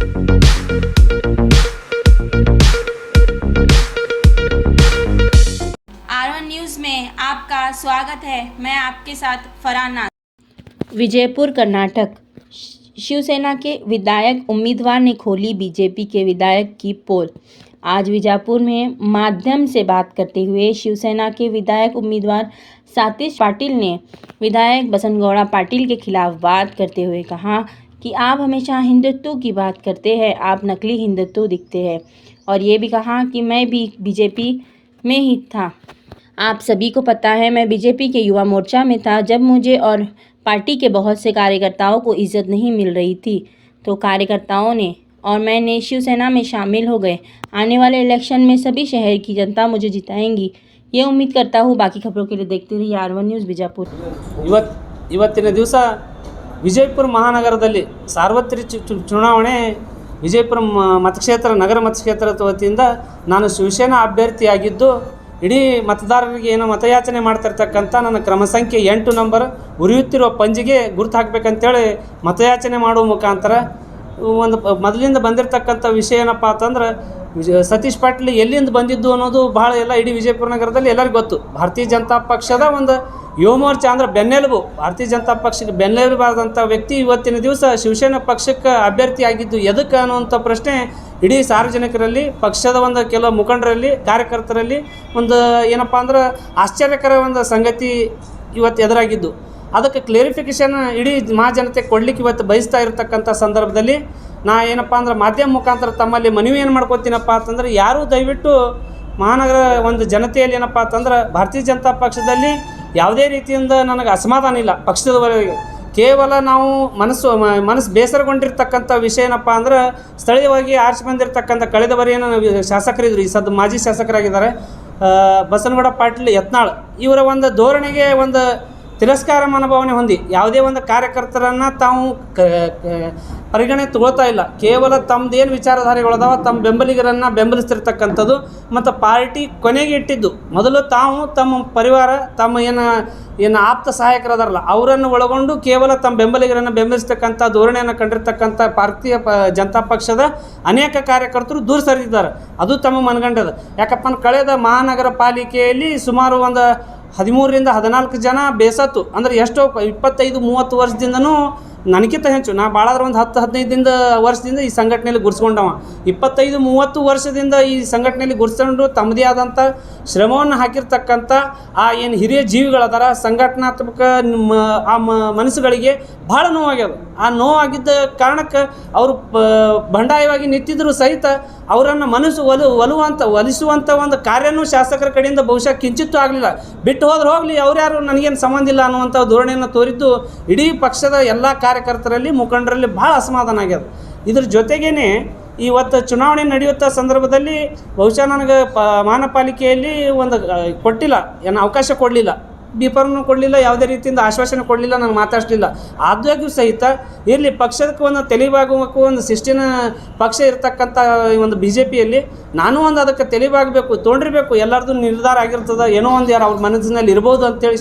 R1 news में आपका स्वागत है। मैं आपके साथ फरहान। विजयपुर कर्नाटक। शिवसेना के विधायक उम्मीदवार ने खोली बीजेपी के विधायक की पोल। आज बीजापुर में माध्यम से बात करते हुए शिवसेना के विधायक उम्मीदवार सतीश पाटिल ने विधायक बसनगौड़ा पाटिल के खिलाफ बात करते हुए कहा कि आप हमेशा हिंदुत्व की बात करते हैं, आप नकली हिंदुत्व दिखते हैं। और ये भी कहा कि मैं भी बीजेपी में ही था। आप सभी को पता है, मैं बीजेपी के युवा मोर्चा में था जब मुझे और पार्टी के बहुत से कार्यकर्ताओं को इज्जत नहीं मिल रही थी, तो कार्यकर्ताओं ने और मैंने शिवसेना में शामिल हो गए। आने वाले इलेक्शन में सभी शहर की जनता मुझे जिताएंगी, ये उम्मीद करता हूँ। बाकी खबरों के लिए देखते रहिए R1 न्यूज़ बीजापुर। ಇವತ್ತಿನ ದಿವಸ ವಿಜಯಪುರ ಮಹಾನಗರದಲ್ಲಿ ಸಾರ್ವತ್ರಿಕ ಚುನಾವಣೆ ವಿಜಯಪುರ ಮತಕ್ಷೇತ್ರ ನಗರ ಮತಕ್ಷೇತ್ರದ ವತಿಯಿಂದ ನಾನು ಶಿವಸೇನಾ ಅಭ್ಯರ್ಥಿಯಾಗಿದ್ದು ಇಡೀ ಮತದಾರರಿಗೆ ಏನು ಮತಯಾಚನೆ ಮಾಡ್ತಿರ್ತಕ್ಕಂಥ ನನ್ನ ಕ್ರಮ ಸಂಖ್ಯೆ 8 ನಂಬರ್ ಉರಿಯುತ್ತಿರುವ ಪಂಜಿಗೆ ಗುರುತು ಹಾಕಬೇಕಂತೇಳಿ ಮತಯಾಚನೆ ಮಾಡುವ ಮುಖಾಂತರ ಒಂದು ಮೊದಲಿಂದ ಬಂದಿರತಕ್ಕಂಥ ವಿಷಯ ಏನಪ್ಪ ಅಂತಂದ್ರೆ ಸತೀಶ್ ಪಾಟೀಲ್ ಎಲ್ಲಿಂದ ಬಂದಿದ್ದು ಅನ್ನೋದು ಭಾಳ ಎಲ್ಲ ಇಡೀ ವಿಜಯಪುರ ನಗರದಲ್ಲಿ ಎಲ್ಲರಿಗೂ ಗೊತ್ತು. ಭಾರತೀಯ ಜನತಾ ಪಕ್ಷದ ಒಂದು ಯುವ ಮೋರ್ಚಾ ಅಂದ್ರೆ ಬೆನ್ನೆಲುಬು, ಭಾರತೀಯ ಜನತಾ ಪಕ್ಷಕ್ಕೆ ಬೆನ್ನೆಲುಬಾದಂಥ ವ್ಯಕ್ತಿ ಇವತ್ತಿನ ದಿವಸ ಶಿವಸೇನಾ ಪಕ್ಷಕ್ಕೆ ಅಭ್ಯರ್ಥಿಯಾಗಿದ್ದು ಎದಕ್ಕೆ ಅನ್ನುವಂಥ ಪ್ರಶ್ನೆ ಇಡೀ ಸಾರ್ವಜನಿಕರಲ್ಲಿ, ಪಕ್ಷದ ಒಂದು ಕೆಲವು ಮುಖಂಡರಲ್ಲಿ, ಕಾರ್ಯಕರ್ತರಲ್ಲಿ ಒಂದು ಏನಪ್ಪ ಅಂದ್ರೆ ಆಶ್ಚರ್ಯಕರ ಒಂದು ಸಂಗತಿ ಇವತ್ತು ಎದುರಾಗಿದ್ದು. ಅದಕ್ಕೆ ಕ್ಲೇರಿಫಿಕೇಷನ್ ಇಡೀ ಮಹಾಜನತೆ ಕೊಡಲಿಕ್ಕೆ ಇವತ್ತು ಬಯಸ್ತಾ ಇರತಕ್ಕಂಥ ಸಂದರ್ಭದಲ್ಲಿ ನಾ ಏನಪ್ಪ ಅಂದ್ರೆ ಮಾಧ್ಯಮ ಮುಖಾಂತರ ತಮ್ಮಲ್ಲಿ ಮನವಿ ಏನು ಮಾಡ್ಕೋತೀನಪ್ಪ ಅಂತಂದ್ರೆ, ಯಾರೂ ದಯವಿಟ್ಟು ಮಹಾನಗರ ಒಂದು ಜನತೆಯಲ್ಲಿ ಏನಪ್ಪ ಅಂತಂದ್ರೆ ಭಾರತೀಯ ಜನತಾ ಪಕ್ಷದಲ್ಲಿ ಯಾವುದೇ ರೀತಿಯಿಂದ ನನಗೆ ಅಸಮಾಧಾನ ಇಲ್ಲ. ಪಕ್ಷದವರೆಗೆ ಕೇವಲ ನಾವು ಮನಸ್ಸು ಬೇಸರಗೊಂಡಿರ್ತಕ್ಕಂಥ ವಿಷಯ ಏನಪ್ಪ ಅಂದ್ರೆ, ಸ್ಥಳೀಯವಾಗಿ ಆರಿಸಿ ಬಂದಿರತಕ್ಕಂಥ ಕಳೆದ ಬಾರಿ ಏನು ಶಾಸಕರಿದ್ರು, ಈ ಸದ್ದು ಮಾಜಿ ಶಾಸಕರಾಗಿದ್ದಾರೆ ಬಸನಗೌಡ ಪಾಟೀಲ್ ಯತ್ನಾಳ್, ಇವರ ಒಂದು ಧೋರಣೆಗೆ ಒಂದು ತಿರಸ್ಕಾರ ಮನೋಭಾವನೆ ಹೊಂದಿ ಯಾವುದೇ ಒಂದು ಕಾರ್ಯಕರ್ತರನ್ನು ತಾವು ಪರಿಗಣನೆ ತಗೊಳ್ತಾ ಇಲ್ಲ. ಕೇವಲ ತಮ್ಮದೇನು ವಿಚಾರಧಾರೆಗಳದಾವ ತಮ್ಮ ಬೆಂಬಲಿಗರನ್ನು ಬೆಂಬಲಿಸ್ತಿರ್ತಕ್ಕಂಥದ್ದು ಮತ್ತು ಪಾರ್ಟಿ ಕೊನೆಗೆ ಇಟ್ಟಿದ್ದು. ಮೊದಲು ತಾವು ತಮ್ಮ ಪರಿವಾರ, ತಮ್ಮ ಏನು ಆಪ್ತ ಸಹಾಯಕರದಾರಲ್ಲ ಅವರನ್ನು ಒಳಗೊಂಡು ಕೇವಲ ತಮ್ಮ ಬೆಂಬಲಿಗರನ್ನು ಬೆಂಬಲಿಸ್ತಕ್ಕಂಥ ಧೋರಣೆಯನ್ನು ಕಂಡಿರ್ತಕ್ಕಂಥ ಭಾರತೀಯ ಜನತಾ ಪಕ್ಷದ ಅನೇಕ ಕಾರ್ಯಕರ್ತರು ದೂರ ಸರಿದಿದ್ದಾರೆ. ಅದು ತಮ್ಮ ಮನಗಂಡದ. ಯಾಕಪ್ಪ ಕಳೆದ ಮಹಾನಗರ ಪಾಲಿಕೆಯಲ್ಲಿ ಸುಮಾರು ಒಂದು 13ರಿಂದ 14 ಜನ ಬೇಸತ್ತು, ಅಂದರೆ ಎಷ್ಟೋ 25-30 ವರ್ಷದಿಂದನೂ ನನಗಿಂತ ಹೆಚ್ಚು, ನಾ ಭಾಳಾದ್ರೆ ಒಂದು 10-15 ವರ್ಷದಿಂದ ಈ ಸಂಘಟನೆಯಲ್ಲಿ ಗುರ್ಸ್ಕೊಂಡವ. 25-30 ವರ್ಷದಿಂದ ಈ ಸಂಘಟನೆಯಲ್ಲಿ ಗುರ್ಸ್ಕೊಂಡು ತಮ್ಮದೇ ಆದಂಥ ಶ್ರಮವನ್ನು ಹಾಕಿರ್ತಕ್ಕಂಥ ಆ ಏನು ಹಿರಿಯ ಜೀವಿಗಳದಾರ, ಸಂಘಟನಾತ್ಮಕ ಮನಸ್ಸುಗಳಿಗೆ ಭಾಳ ನೋವಾಗ್ಯದ. ಆ ನೋವಾಗಿದ್ದ ಕಾರಣಕ್ಕೆ ಅವರು ಬಂಡಾಯವಾಗಿ ನಿಂತಿದ್ರು ಸಹಿತ ಅವರನ್ನು ಮನಸ್ಸು ಒಲಿಸುವಂಥ ಒಂದು ಕಾರ್ಯನೂ ಶಾಸಕರ ಕಡೆಯಿಂದ ಬಹುಶಃ ಕಿಂಚಿತ್ತೂ ಆಗಲಿಲ್ಲ. ಬಿಟ್ಟು ಹೋದ್ರೆ ಹೋಗಲಿ, ಅವ್ರ್ಯಾರು ನನಗೇನು ಸಂಬಂಧ ಇಲ್ಲ ಅನ್ನುವಂಥ ಧೋರಣೆಯನ್ನು ತೋರಿದ್ದು ಇಡೀ ಪಕ್ಷದ ಎಲ್ಲ ಕಾರ್ಯಕರ್ತರಲ್ಲಿ, ಮುಖಂಡರಲ್ಲಿ ಭಾಳ ಅಸಮಾಧಾನ ಆಗ್ಯದ. ಇದ್ರ ಜೊತೆಗೇ ಇವತ್ತು ಚುನಾವಣೆ ನಡೆಯುತ್ತ ಸಂದರ್ಭದಲ್ಲಿ ಬಹುಶಃ ನನಗೆ ಮಹಾನಗರ ಪಾಲಿಕೆಯಲ್ಲಿ ಒಂದು ಕೊಟ್ಟಿಲ್ಲ, ಏನು ಅವಕಾಶ ಕೊಡಲಿಲ್ಲ, ಬಿಫಾರ್ಮ್ನು ಕೊಡಲಿಲ್ಲ, ಯಾವುದೇ ರೀತಿಯಿಂದ ಆಶ್ವಾಸನೆ ಕೊಡಲಿಲ್ಲ, ನಾನು ಮಾತಾಡಿಸಲಿಲ್ಲ. ಆದಾಗ್ಯೂ ಸಹಿತ ಇರಲಿ, ಪಕ್ಷಕ್ಕೆ ಒಂದು ತಲೆಬಾಗುವಕ್ಕೂ ಒಂದು ಶಿಸ್ತಿನ ಪಕ್ಷ ಇರತಕ್ಕಂಥ ಒಂದು BJPಯಲ್ಲಿ ನಾನು ಒಂದು ಅದಕ್ಕೆ ತಲೆಬಾಗಬೇಕು, ತೊಗೊಂಡಿರಬೇಕು, ಎಲ್ಲರದ್ದು ನಿರ್ಧಾರ ಆಗಿರ್ತದೆ, ಏನೋ ಒಂದು ಯಾರು ಅವ್ರ ಮನಸ್ಸಿನಲ್ಲಿ ಇರ್ಬೋದು ಅಂತೇಳಿ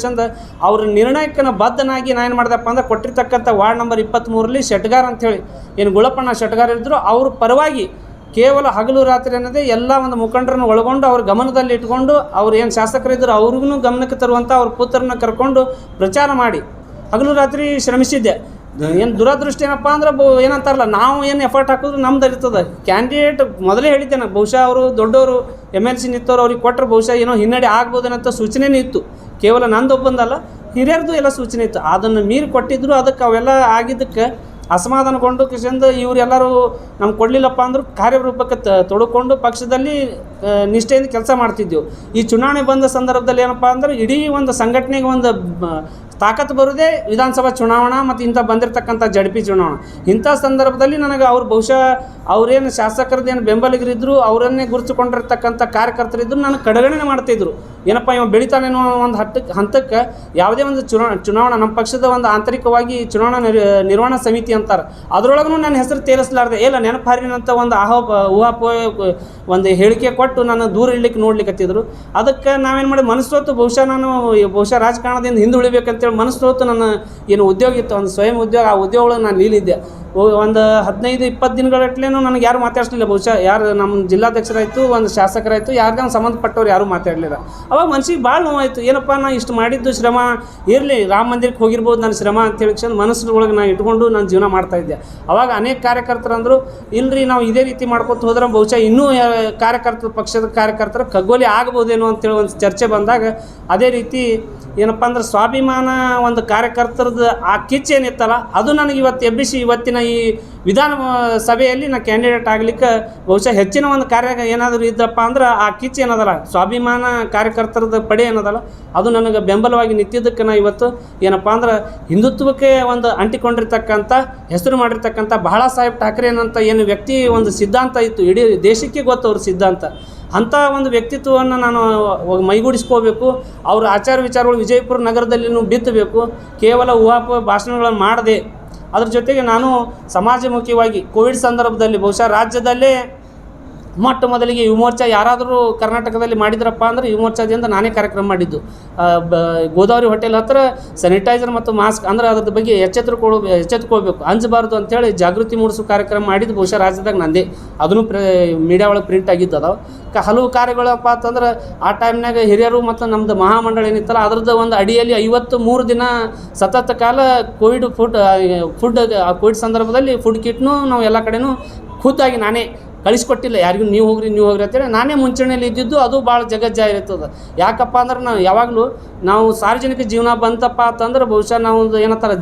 ಅವ್ರ ನಿರ್ಣಯಕ್ಕೆ ಬದ್ಧನಾಗಿ ನಾನು ಏನು ಮಾಡಿದೆಪ್ಪ ಅಂದ್ರೆ, ಕೊಟ್ಟಿರ್ತಕ್ಕಂಥ ವಾರ್ಡ್ ನಂಬರ್ 23ರಲ್ಲಿ ಶೆಟ್ಗಾರ್ ಅಂಥೇಳಿ ಏನು ಗುಳಪ್ಪಣ್ಣ ಶೆಟ್ಗಾರ್ ಇದ್ದರು, ಅವ್ರ ಪರವಾಗಿ ಕೇವಲ ಹಗಲು ರಾತ್ರಿ ಅನ್ನೋದೇ ಎಲ್ಲ ಒಂದು ಮುಖಂಡರನ್ನು ಒಳಗೊಂಡು ಅವ್ರ ಗಮನದಲ್ಲಿ ಇಟ್ಕೊಂಡು, ಅವ್ರು ಏನು ಶಾಸಕರಿದ್ದರು ಅವ್ರಿಗೂ ಗಮನಕ್ಕೆ ತರುವಂಥ ಅವ್ರ ಪುತ್ರರನ್ನ ಕರ್ಕೊಂಡು ಪ್ರಚಾರ ಮಾಡಿ ಹಗಲು ರಾತ್ರಿ ಶ್ರಮಿಸಿದ್ದೆ. ಏನು ದುರದೃಷ್ಟ ಏನಪ್ಪ ಅಂದ್ರೆ ಏನಂತಾರಲ್ಲ, ನಾವು ಏನು ಎಫರ್ಟ್ ಹಾಕಿದ್ರು ನಮ್ದು ಇರ್ತದೆ. ಕ್ಯಾಂಡಿಡೇಟ್ ಮೊದಲೇ ಹೇಳಿದ್ದೇನೆ, ಬಹುಶಃ ಅವರು ದೊಡ್ಡವರು MLC ನಿಂತವ್ರು, ಅವ್ರಿಗೆ ಕೊಟ್ಟರೆ ಬಹುಶಃ ಏನೋ ಹಿನ್ನಡೆ ಆಗ್ಬೋದೇನಂತ ಸೂಚನೆಯೂ ಇತ್ತು. ಕೇವಲ ನಂದೊಬ್ಬಂದಲ್ಲ, ಹಿರಿಯರದು ಎಲ್ಲ ಸೂಚನೆ ಇತ್ತು. ಅದನ್ನು ಮೀರಿ ಕೊಟ್ಟಿದ್ರು. ಅದಕ್ಕೆ ಅವೆಲ್ಲ ಆಗಿದ್ದಕ್ಕೆ ಅಸಮಾಧಾನಗೊಂಡು ಇವರೆಲ್ಲರೂ ನಮ್ಗೆ ಕೊಡಲಿಲ್ಲಪ್ಪ ಅಂದರೂ ಕಾರ್ಯರೂಪಕ್ಕೆ ತೊಡ್ಕೊಂಡು ಪಕ್ಷದಲ್ಲಿ ನಿಷ್ಠೆಯಿಂದ ಕೆಲಸ ಮಾಡ್ತಿದ್ದೆವು. ಈ ಚುನಾವಣೆ ಬಂದ ಸಂದರ್ಭದಲ್ಲಿ ಏನಪ್ಪ ಅಂದ್ರೆ, ಇಡೀ ಒಂದು ಸಂಘಟನೆಗೆ ಒಂದು ತಾಕತ್ತು ಬರೋದೇ ವಿಧಾನಸಭಾ ಚುನಾವಣಾ ಮತ್ತು ಇಂಥ ಬಂದಿರತಕ್ಕಂಥ JDP ಚುನಾವಣಾ. ಇಂಥ ಸಂದರ್ಭದಲ್ಲಿ ನನಗೆ ಅವ್ರು ಬಹುಶಃ ಅವ್ರೇನು ಶಾಸಕರದ್ದೇನು ಬೆಂಬಲಿಗರಿದ್ದರು, ಅವರನ್ನೇ ಗುರುತಿಕೊಂಡಿರ್ತಕ್ಕಂಥ ಕಾರ್ಯಕರ್ತರಿದ್ದರು, ನನಗೆ ಕಡೆಗಣನೆ ಮಾಡ್ತಿದ್ರು. ಏನಪ್ಪ ಇವ ಬೆಳಿತಾನೇನೋ ಒಂದು ಹಂತಕ್ಕೆ ಯಾವುದೇ ಒಂದು ಚುನಾವಣಾ ನಮ್ಮ ಪಕ್ಷದ ಒಂದು ಆಂತರಿಕವಾಗಿ ಚುನಾವಣಾ ನಿರ್ವಹಣಾ ಸಮಿತಿ ಅಂತಾರೆ, ಅದರೊಳಗೂ ನನ್ನ ಹೆಸರು ತೇರಿಸಲಾರ್ದೆ ಇಲ್ಲ ನೆನಪಾರಿನಂಥ ಒಂದು ಊಹಾಪೋಹ ಒಂದು ಹೇಳಿಕೆ ಕೊಟ್ಟು ನಾನು ದೂರ ಇಡ್ಲಿಕ್ಕೆ ನೋಡ್ಲಿಕ್ಕತ್ತಿದ್ರು. ಅದಕ್ಕೆ ನಾವೇನು ಮಾಡಿ ಮನಸ್ಸೋತು, ಬಹುಶಃ ರಾಜಕಾರಣದಿಂದ ಹಿಂದುಳಿಬೇಕಂತೇಳಿ ಮನಸ್ಸೋತು ನನ್ನ ಏನು ಉದ್ಯೋಗ ಇತ್ತು, ಒಂದು ಸ್ವಯಂ ಉದ್ಯೋಗ, ಆ ಉದ್ಯೋಗಗಳಿಗೆ ನಾನು ನಿಲ್ಲಿದ್ದೆ. ಒಂದು 15-20 ದಿನಗಳಟ್ಲೇನು ನನಗೆ ಯಾರು ಮಾತಾಡಿಸ್ಲಿಲ್ಲ. ಬಹುಶಃ ಯಾರು ನಮ್ಮ ಜಿಲ್ಲಾಧ್ಯಕ್ಷರಾಯಿತು, ಒಂದು ಶಾಸಕರಾಯಿತು, ಯಾರಿಗೂ ಸಂಬಂಧಪಟ್ಟವ್ರು ಯಾರೂ ಮಾತಾಡಲಿಲ್ಲ. ಅವಾಗ ಮನ್ಸಿಗೆ ಭಾಳ ನೋವಾಯಿತು. ಏನಪ್ಪ ನಾ ಇಷ್ಟು ಮಾಡಿದ್ದು ಶ್ರಮ ಇರಲಿ, ರಾಮ ಮಂದಿರಕ್ಕೆ ಹೋಗಿರ್ಬೋದು ನನ್ನ ಶ್ರಮ ಅಂತೇಳಿ ಮನಸ್ಸಿನೊಳಗೆ ನಾನು ಇಟ್ಕೊಂಡು ನಾನು ಜೀವನ ಮಾಡ್ತಾಯಿದ್ದೆ. ಅವಾಗ ಅನೇಕ ಕಾರ್ಯಕರ್ತರು ಅಂದರು, ಇಲ್ಲರಿ ನಾವು ಇದೇ ರೀತಿ ಮಾಡ್ಕೊತ ಹೋದ್ರೆ ಬಹುಶಃ ಇನ್ನೂ ಪಕ್ಷದ ಕಾರ್ಯಕರ್ತರು ಕಗ್ಗೋಲಿ ಆಗ್ಬೋದೇನೋ ಅಂತೇಳಿ ಒಂದು ಚರ್ಚೆ ಬಂದಾಗ ಅದೇ ರೀತಿ ಏನಪ್ಪ ಅಂದ್ರೆ ಸ್ವಾಭಿಮಾನ ಒಂದು ಕಾರ್ಯಕರ್ತರದ್ದು ಆ ಕಿಚ್ಚು ಏನಿತ್ತಲ್ಲ ಅದು ನನಗೆ ಇವತ್ತು ಎಬ್ಬಿಸಿ ಇವತ್ತಿನ ಈ ವಿಧಾನ ಸಭೆಯಲ್ಲಿ ನಾನು ಕ್ಯಾಂಡಿಡೇಟ್ ಆಗಲಿಕ್ಕೆ ಬಹುಶಃ ಹೆಚ್ಚಿನ ಒಂದು ಕಾರ್ಯ ಏನಾದರೂ ಇದ್ದಪ್ಪ ಅಂದ್ರೆ ಆ ಕಿಚ್ಚು ಏನದಲ್ಲ, ಸ್ವಾಭಿಮಾನ ಕಾರ್ಯಕರ್ತರದ ಪಡೆ ಏನದಲ್ಲ ಅದು ನನಗೆ ಬೆಂಬಲವಾಗಿ ನಿಂತಿದ್ದಕ್ಕೆ ನಾ ಇವತ್ತು ಏನಪ್ಪ ಅಂದ್ರೆ ಹಿಂದುತ್ವಕ್ಕೆ ಒಂದು ಅಂಟಿಕೊಂಡಿರ್ತಕ್ಕಂಥ ಹೆಸರು ಮಾಡಿರ್ತಕ್ಕಂಥ ಬಾಳಾ ಸಾಹೇಬ್ ಠಾಕ್ರೆ ಅನ್ನಂಥ ಏನು ವ್ಯಕ್ತಿ ಒಂದು ಸಿದ್ಧಾಂತ ಇತ್ತು, ಇಡೀ ದೇಶಕ್ಕೆ ಗೊತ್ತು ಅವ್ರ ಸಿದ್ಧಾಂತ. ಅಂಥ ಒಂದು ವ್ಯಕ್ತಿತ್ವವನ್ನು ನಾನು ಮೈಗೂಡಿಸ್ಕೋಬೇಕು. ಅವ್ರ ಆಚಾರ ವಿಚಾರಗಳು ವಿಜಯಪುರ ನಗರದಲ್ಲಿನೂ ಬಿತ್ತಬೇಕು. ಕೇವಲ ಊಹಾಪೋಹ ಭಾಷಣಗಳನ್ನು ಮಾಡದೆ ಅದ್ರ ಜೊತೆಗೆ ನಾನು ಸಮಾಜಮುಖಿಯಾಗಿ ಕೋವಿಡ್ ಸಂದರ್ಭದಲ್ಲಿ ಬಹುಶಃ ರಾಜ್ಯದಲ್ಲೇ ಮೊಟ್ಟ ಮೊದಲಿಗೆ ಯುವ ಮೋರ್ಚಾ ಯಾರಾದರೂ ಕರ್ನಾಟಕದಲ್ಲಿ ಮಾಡಿದ್ರಪ್ಪ ಅಂದರೆ ಯುವ ಮೋರ್ಚಾದಿಂದ ನಾನೇ ಕಾರ್ಯಕ್ರಮ ಮಾಡಿದ್ದು. ಗೋದಾವರಿ ಹೋಟೆಲ್ ಹತ್ತಿರ ಸ್ಯಾನಿಟೈಸರ್ ಮತ್ತು ಮಾಸ್ಕ್ ಅಂದರೆ ಅದ್ರ ಬಗ್ಗೆ ಎಚ್ಚೆತ್ಕೊಳ್ಬೇಕು, ಅಂಜಬಾರ್ದು ಅಂಥೇಳಿ ಜಾಗೃತಿ ಮೂಡಿಸೋ ಕಾರ್ಯಕ್ರಮ ಮಾಡಿದ್ದು ಬಹುಶಃ ರಾಜ್ಯದಾಗ ನಂದೇ. ಅದನ್ನು ಮೀಡಿಯಾ ಒಳಗೆ ಪ್ರಿಂಟ್ ಆಗಿದ್ದು ಅದಾವೆ. ಹಲವು ಕಾರ್ಯಗಳಪ್ಪ ಅಂತಂದ್ರೆ ಆ ಟೈಮ್ನಾಗ ಹಿರಿಯರು ಮತ್ತು ನಮ್ಮದು ಮಹಾಮಂಡಳ ಏನಿತ್ತಲ್ಲ ಅದರದ್ದು ಒಂದು ಅಡಿಯಲ್ಲಿ 53 ದಿನ ಸತತ ಕಾಲ ಕೋವಿಡ್ ಸಂದರ್ಭದಲ್ಲಿ ಫುಡ್ ಕಿಟ್ನು ನಾವು ಎಲ್ಲ ಕಡೆನೂ ಖುದ್ದಾಗಿ ನಾನೇ ಕಳಿಸ್ಕೊಟ್ಟಿಲ್ಲ ಯಾರಿಗೂ, ನೀವು ಹೋಗ್ರಿ ಅಂತೇಳಿ ನಾನೇ ಮುಂಚೂಣಿಯಲ್ಲಿ ಇದ್ದಿದ್ದು. ಅದು ಭಾಳ ಜಗಜ್ಜಾಹಿರ್ತದೆ. ಯಾಕಪ್ಪ ಅಂದ್ರೆ ನಾವು ಯಾವಾಗಲೂ ನಾವು ಸಾರ್ವಜನಿಕ ಜೀವನ ಬಂತಪ್ಪ ಅಂತಂದ್ರೆ ಬಹುಶಃ ನಾವು ಏನಂತಾರೆ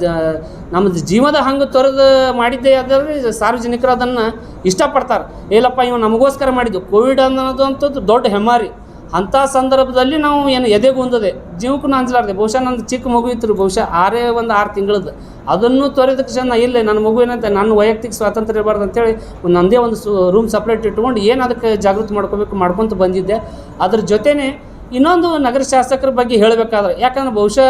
ನಮ್ಮದು ಜೀವದ ಹಂಗೆ ತೊರೆದು ಮಾಡಿದ್ದೇ ಆದರೆ ಸಾರ್ವಜನಿಕರು ಅದನ್ನು ಇಷ್ಟಪಡ್ತಾರೆ. ಇಲ್ಲಪ್ಪ ಇವ ನಮಗೋಸ್ಕರ ಮಾಡಿದ್ದು. ಕೋವಿಡ್ ಅನ್ನೋದು ಅಂಥದ್ದು ದೊಡ್ಡ ಹೆಮ್ಮಾರಿ. ಅಂಥ ಸಂದರ್ಭದಲ್ಲಿ ನಾವು ಏನು ಎದೆಗುಂದದೆ ಜೀವಕ್ಕೂ ಅಂಜಲಾರ್ದೆ. ಬಹುಶಃ ನಂದು ಚಿಕ್ಕ ಮಗು ಇತ್ತು, ಬಹುಶಃ 6 ತಿಂಗಳದ್ದು. ಅದನ್ನು ತೊರೆದಕ್ಕೆ ಜನ ಇಲ್ಲೇ ನನ್ನ ಮಗು ಏನಂತ ನನ್ನ ವೈಯಕ್ತಿಕ ಸ್ವಾತಂತ್ರ್ಯ ಇರಬಾರ್ದು ಅಂತೇಳಿ ನನ್ನದೇ ಒಂದು ರೂಮ್ ಸಪ್ರೇಟ್ ಇಟ್ಕೊಂಡು ಏನು ಅದಕ್ಕೆ ಜಾಗೃತಿ ಮಾಡ್ಕೊತ ಬಂದಿದ್ದೆ. ಅದ್ರ ಜೊತೆನೇ ಇನ್ನೊಂದು ನಗರ ಶಾಸಕರ ಬಗ್ಗೆ ಹೇಳಬೇಕಾದ್ರೆ, ಯಾಕಂದ್ರೆ ಬಹುಶಃ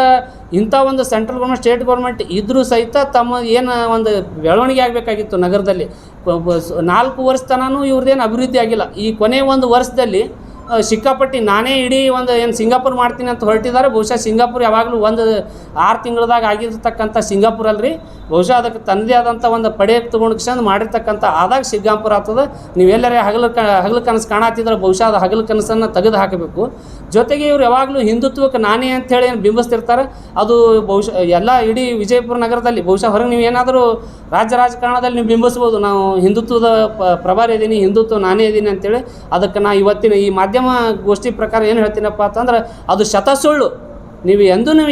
ಇಂಥ ಒಂದು ಸೆಂಟ್ರಲ್ ಗೌರ್ಮೆಂಟ್ ಸ್ಟೇಟ್ ಗೌರ್ಮೆಂಟ್ ಇದ್ದರೂ ಸಹಿತ ತಮ್ಮ ಏನು ಒಂದು ಬೆಳವಣಿಗೆ ಆಗಬೇಕಾಗಿತ್ತು ನಗರದಲ್ಲಿ 4 ವರ್ಷ ತನೂ ಇವ್ರದ್ದೇನು ಅಭಿವೃದ್ಧಿ ಆಗಿಲ್ಲ. ಈ ಕೊನೆ ಒಂದು ವರ್ಷದಲ್ಲಿ ಸಿಕ್ಕಾಪಟ್ಟಿ ನಾನೇ ಇಡೀ ಒಂದು ಏನು ಸಿಂಗಾಪುರ್ ಮಾಡ್ತೀನಿ ಅಂತ ಹೊರಟಿದ್ದಾರೆ. ಬಹುಶಃ ಸಿಂಗಾಪುರ್ ಯಾವಾಗಲೂ ಒಂದು 6 ತಿಂಗಳದಾಗ ಆಗಿರ್ತಕ್ಕಂಥ ಸಿಂಗಾಪುರ್ ಅಲ್ರಿ, ಬಹುಶಃ ಅದಕ್ಕೆ ತನ್ನದೇ ಆದಂಥ ಒಂದು ಪಡೆ ತೊಗೊಂಡು ಮಾಡಿರ್ತಕ್ಕಂಥ ಆದಾಗ ಸಿಂಗಾಪುರ ಆಗ್ತದೆ. ನೀವೆಲ್ಲರೇ ಹಗಲು ಕನಸು ಕಾಣತ್ತಿದ್ರೆ ಬಹುಶಃ ಅದು ಹಗಲು ಕನಸನ್ನು ತೆಗೆದು ಹಾಕಬೇಕು. ಜೊತೆಗೆ ಇವ್ರು ಯಾವಾಗಲೂ ಹಿಂದುತ್ವಕ್ಕೆ ನಾನೇ ಅಂಥೇಳಿ ಏನು ಬಿಂಬಿಸ್ತಿರ್ತಾರೆ. ಅದು ಬಹುಶಃ ಎಲ್ಲ ಇಡೀ ವಿಜಯಪುರ ನಗರದಲ್ಲಿ ಬಹುಶಃ ಹೊರಗೆ ನೀವು ಏನಾದರೂ ರಾಜಕಾರಣದಲ್ಲಿ ನೀವು ಬಿಂಬಿಸ್ಬೋದು, ನಾವು ಹಿಂದುತ್ವದ ಪ್ರಭಾರಿ ಇದ್ದೀನಿ, ಹಿಂದುತ್ವ ನಾನೇ ಇದ್ದೀನಿ ಅಂತೇಳಿ. ಅದಕ್ಕೆ ನಾ ಇವತ್ತಿನ ಈ ಮಾಧ್ಯಮ ಗೋಷ್ಠಿ ಪ್ರಕಾರ ಏನು ಹೇಳ್ತೀನಪ್ಪ ಅಂತಂದ್ರೆ ಅದು ಶತಸುಳ್ಳು. ನೀವು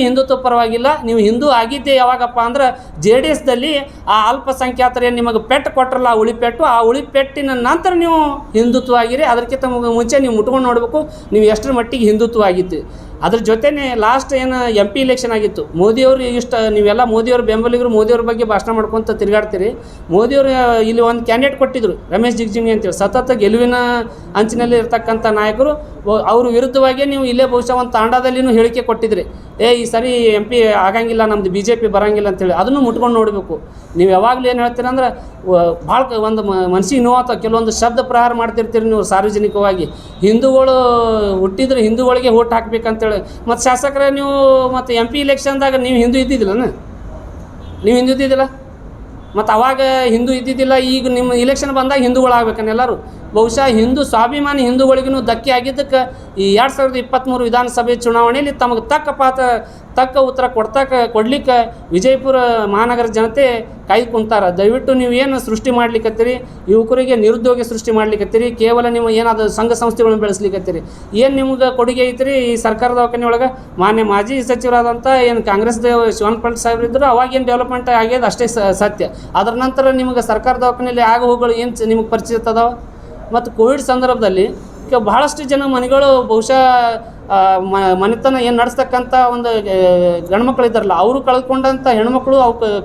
ಹಿಂದುತ್ವ ಪರವಾಗಿಲ್ಲ. ನೀವು ಹಿಂದೂ ಆಗಿದ್ದೇ ಯಾವಾಗಪ್ಪ ಅಂದ್ರೆ JDSದಲ್ಲಿ ಆ ಅಲ್ಪಸಂಖ್ಯಾತರು ಏನು ನಿಮಗೆ ಪೆಟ್ಟು ಕೊಟ್ಟರಲ್ಲ, ಆ ಉಳಿಪೆಟ್ಟು, ಆ ಉಳಿಪೆಟ್ಟಿನ ನಂತರ ನೀವು ಹಿಂದುತ್ವ ಆಗಿರಿ. ಅದಕ್ಕಿಂತ ಮುಂಚೆ ನೀವು ಮುಟ್ಕೊಂಡು ನೋಡಬೇಕು ನೀವು ಎಷ್ಟರ ಮಟ್ಟಿಗೆ ಹಿಂದುತ್ವ ಆಗಿತ್ತು. ಅದ್ರ ಜೊತೆನೇ ಲಾಸ್ಟ್ ಏನು MP ಇಲೆಕ್ಷನ್ ಆಗಿತ್ತು, ಮೋದಿಯವರು ನೀವೆಲ್ಲ ಮೋದಿಯವ್ರ ಬೆಂಬಲಿಗರು ಮೋದಿಯವ್ರ ಬಗ್ಗೆ ಭಾಷಣ ಮಾಡ್ಕೊತ ತಿರುಗಾಡ್ತೀರಿ. ಮೋದಿಯವರು ಇಲ್ಲಿ ಒಂದು ಕ್ಯಾಂಡಿಡೇಟ್ ಕೊಟ್ಟಿದ್ದರು, ರಮೇಶ್ ಜಿಗಜಿಣಗಿ ಅಂತೇಳಿ. ಸತತ ಗೆಲುವಿನ ಅಂಚಿನಲ್ಲಿ ಇರ್ತಕ್ಕಂಥ ನಾಯಕರು. ಅವ್ರ ವಿರುದ್ಧವಾಗಿ ನೀವು ಇಲ್ಲೇ ಬಹುಶಃ ಒಂದು ತಾಂಡಾದಲ್ಲಿನೂ ಹೇಳಿಕೆ ಕೊಟ್ಟಿದ್ರಿ, ಈ ಸರಿ MP ಆಗಂಗಿಲ್ಲ, ನಮ್ಮದು BJP ಬರೋಂಗಿಲ್ಲ ಅಂತೇಳಿ. ಅದನ್ನು ಮುಟ್ಕೊಂಡು ನೋಡಬೇಕು. ನೀವು ಯಾವಾಗಲೂ ಏನು ಹೇಳ್ತೀರಂದ್ರೆ ಭಾಳ ಒಂದು ಮನಸ್ಸಿಗೆ ನೋವಾತ ಕೆಲವೊಂದು ಶಬ್ದ ಪ್ರಹಾರ ಮಾಡ್ತಿರ್ತೀರಿ ನೀವು ಸಾರ್ವಜನಿಕವಾಗಿ. ಹಿಂದೂಗಳು ಹುಟ್ಟಿದ್ರೆ ಹಿಂದೂಗಳಿಗೆ ಓಟ್ ಹಾಕ್ಬೇಕಂತೇಳಿ. ಮತ್ತು ಶಾಸಕರೇ ನೀವು ಮತ್ತು MP ಇಲೆಕ್ಷನ್ದಾಗ ನೀವು ಹಿಂದೂ ಇದ್ದಿದ್ದಿಲ್ಲನ? ನೀವು ಹಿಂದೂ ಇದ್ದಿದ್ದಿಲ್ಲ? ಮತ್ತು ಅವಾಗ ಹಿಂದೂ ಇದ್ದಿದ್ದಿಲ್ಲ. ಈಗ ನಿಮ್ಮ ಇಲೆಕ್ಷನ್ ಬಂದಾಗ ಹಿಂದೂಗಳು ಆಗ್ಬೇಕನ್ನ ಎಲ್ಲರೂ. ಬಹುಶಃ ಸ್ವಾಭಿಮಾನಿ ಹಿಂದೂಗಳಿಗೂ ಧಕ್ಕೆ ಆಗಿದ್ದಕ್ಕೆ ಈ 2023 ವಿಧಾನಸಭೆ ಚುನಾವಣೆಯಲ್ಲಿ ತಮಗೆ ತಕ್ಕ ಉತ್ತರ ಕೊಡ್ಲಿಕ್ಕೆ ವಿಜಯಪುರ ಮಹಾನಗರ ಜನತೆ ಕಾಯ್ದು ಕುಂತಾರೆ. ದಯವಿಟ್ಟು ನೀವು ಏನು ಸೃಷ್ಟಿ ಮಾಡ್ಲಿಕ್ಕತ್ತೀರಿ, ಯುವಕರಿಗೆ ನಿರುದ್ಯೋಗ ಸೃಷ್ಟಿ ಮಾಡ್ಲಿಕ್ಕತ್ತೀರಿ, ಕೇವಲ ನೀವು ಏನಾದರೂ ಸಂಘ ಸಂಸ್ಥೆಗಳನ್ನು ಬೆಳೆಸ್ಲಿಕ್ಕತ್ತೀರಿ. ಏನು ನಿಮ್ಗೆ ಕೊಡುಗೆ ಐತ್ರಿ ಈ ಸರ್ಕಾರದ ದವಾಖಾನೆ ಒಳಗೆ? ಮಾಜಿ ಸಚಿವರಾದಂಥ ಏನು ಕಾಂಗ್ರೆಸ್ದ ಶಿವನ್ಪಳ್ಳಿ ಸಾಹೇಬ್ರು ಇದ್ದರು, ಅವಾಗೇನು ಡೆವಲಪ್ಮೆಂಟ್ ಆಗ್ಯದ ಅಷ್ಟೇ ಸತ್ಯ. ಅದರ ನಂತರ ನಿಮಗೆ ಸರ್ಕಾರ ದವಾಖಾನೆಯಲ್ಲಿ ಹೋಗೋಗಳು ಏನು ನಿಮಗೆ ಪರಿಚಿತ ಅದಾವ? ಮತ್ತು ಕೋವಿಡ್ ಸಂದರ್ಭದಲ್ಲಿ ಬಹಳಷ್ಟು ಜನ ಮನೆಗಳು ಬಹುಶಃ ಮನೆತನ ಏನು ನಡೆಸ್ತಕ್ಕಂಥ ಒಂದು ಗಂಡ್ಮಕ್ಳು ಇದ್ದಾರಲ್ಲ, ಅವರು ಕಳ್ಕೊಂಡಂಥ ಹೆಣ್ಮಕ್ಳು